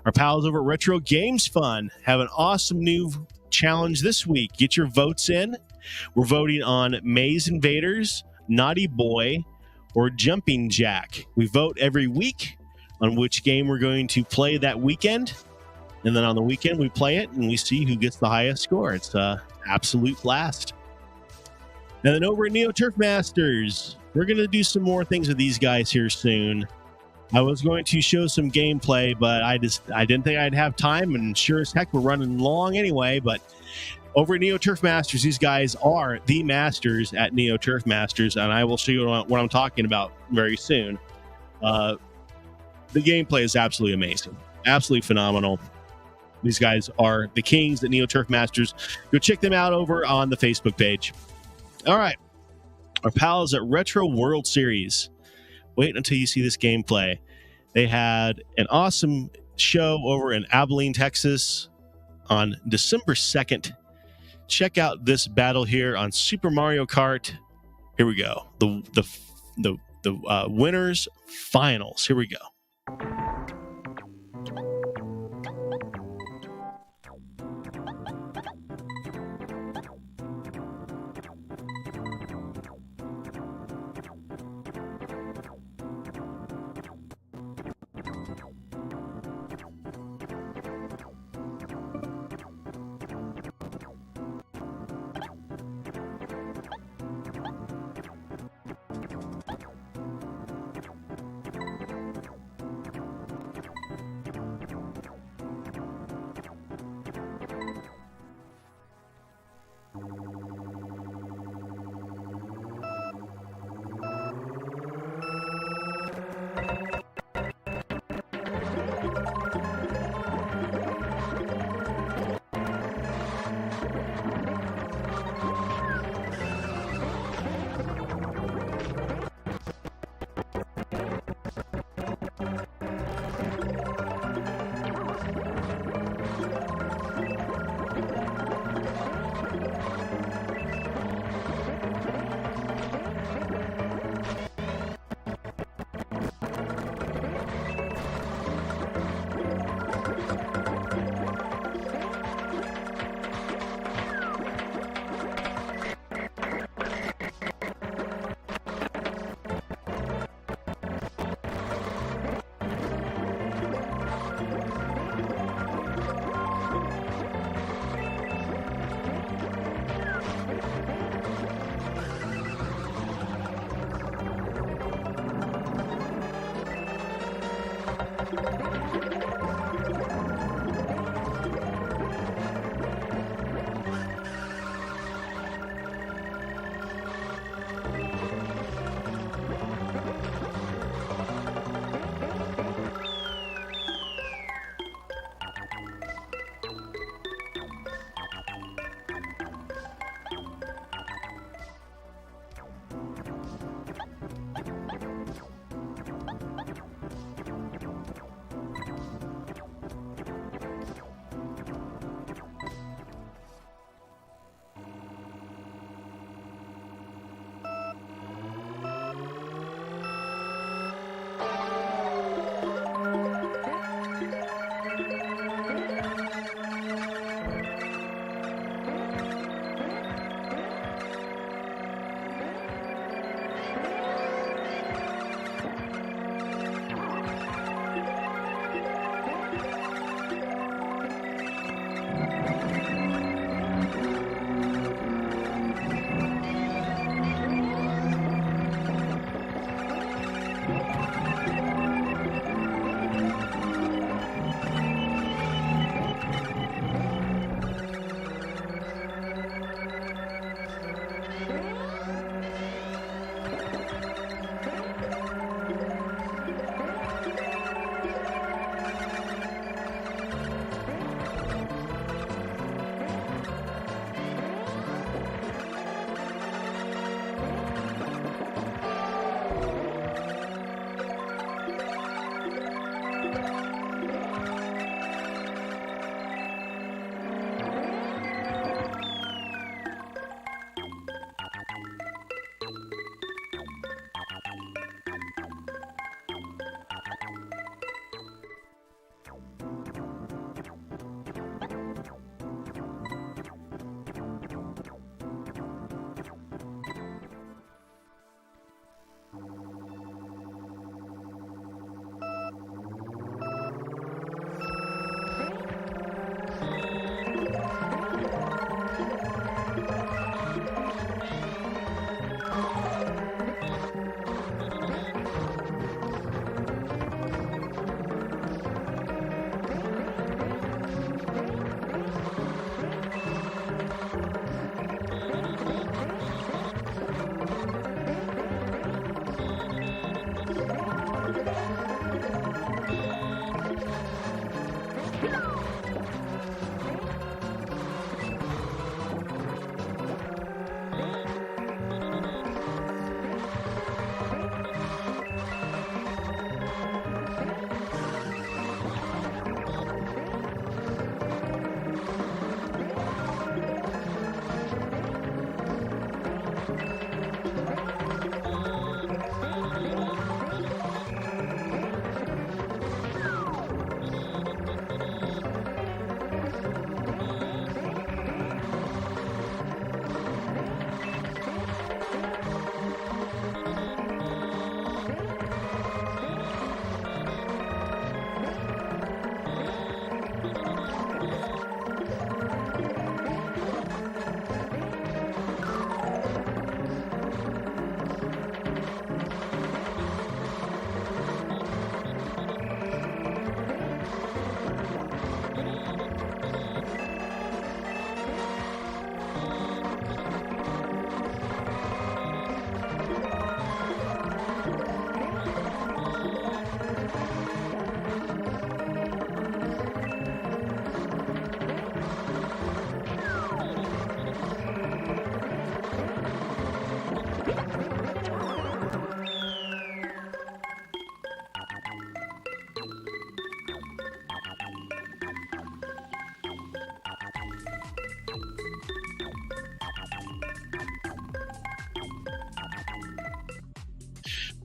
Our pals over at Retro Games Fun have an awesome new challenge this week. Get your votes in. We're voting on Maze Invaders, Naughty Boy, or Jumping Jack. We vote every week on which game we're going to play that weekend. And then on the weekend, we play it and we see who gets the highest score. It's an absolute blast. And then over at Neo Turf Masters, we're going to do some more things with these guys here soon. I was going to show some gameplay, but I didn't think I'd have time. And sure as heck, we're running long anyway. But over at Neo Turf Masters, these guys are the masters at Neo Turf Masters, and I will show you what I'm talking about very soon. The gameplay is absolutely amazing, absolutely phenomenal. These guys are the kings at Neo Turf Masters. Go check them out over on the Facebook page. All right, our pals at Retro World Series. Wait until you see this gameplay. They had an awesome show over in Abilene, Texas on December 2nd. Check out this battle here on Super Mario Kart. Here we go. The winners finals. Here we go.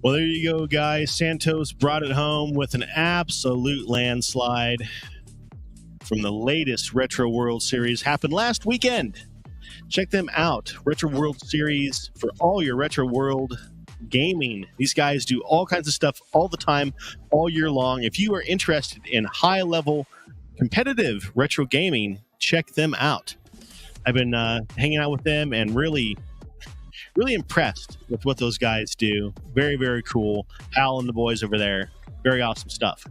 Well, there you go, guys. Santos brought it home with an absolute landslide from the latest Retro World Series. Happened last weekend. Check them out. Retro World Series for all your Retro World gaming. These guys do all kinds of stuff all the time, all year long. If you are interested in high-level competitive retro gaming, check them out. I've been hanging out with them and really impressed with what those guys do. Very, very cool. Hal and the boys over there. Very awesome stuff.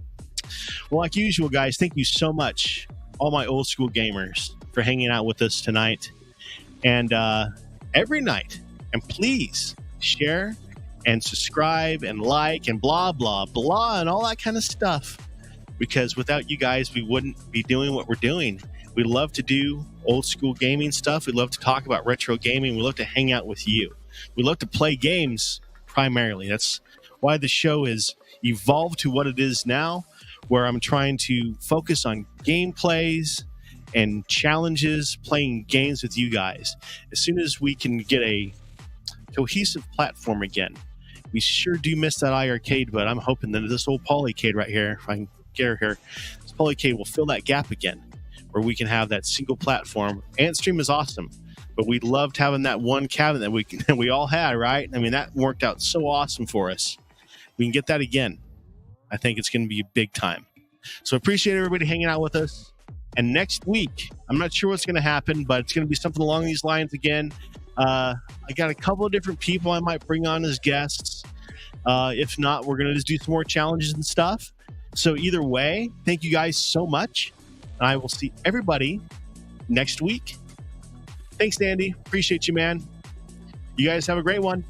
Well, like usual, guys, thank you so much, all my old school gamers, for hanging out with us tonight and every night. And please share and subscribe and like and blah, blah, blah, and all that kind of stuff. Because without you guys, we wouldn't be doing what we're doing. We love to do old school gaming stuff. We love to talk about retro gaming. We love to hang out with you. We love to play games primarily. That's why the show has evolved to what it is now, where I'm trying to focus on gameplays and challenges, playing games with you guys. As soon as we can get a cohesive platform again. We sure do miss that iArcade, but I'm hoping that this old Polycade right here, if I can get her here, this Polycade will fill that gap again, where we can have that single platform. Antstream is awesome, but we loved having that one cabinet that we all had, right? I mean, that worked out so awesome for us. We can get that again. I think it's going to be big time. So appreciate everybody hanging out with us. And next week, I'm not sure what's going to happen, but it's going to be something along these lines again. I got a couple of different people I might bring on as guests. If not, we're going to just do some more challenges and stuff. So either way, thank you guys so much. I will see everybody next week. Thanks, Andy. Appreciate you, man. You guys have a great one.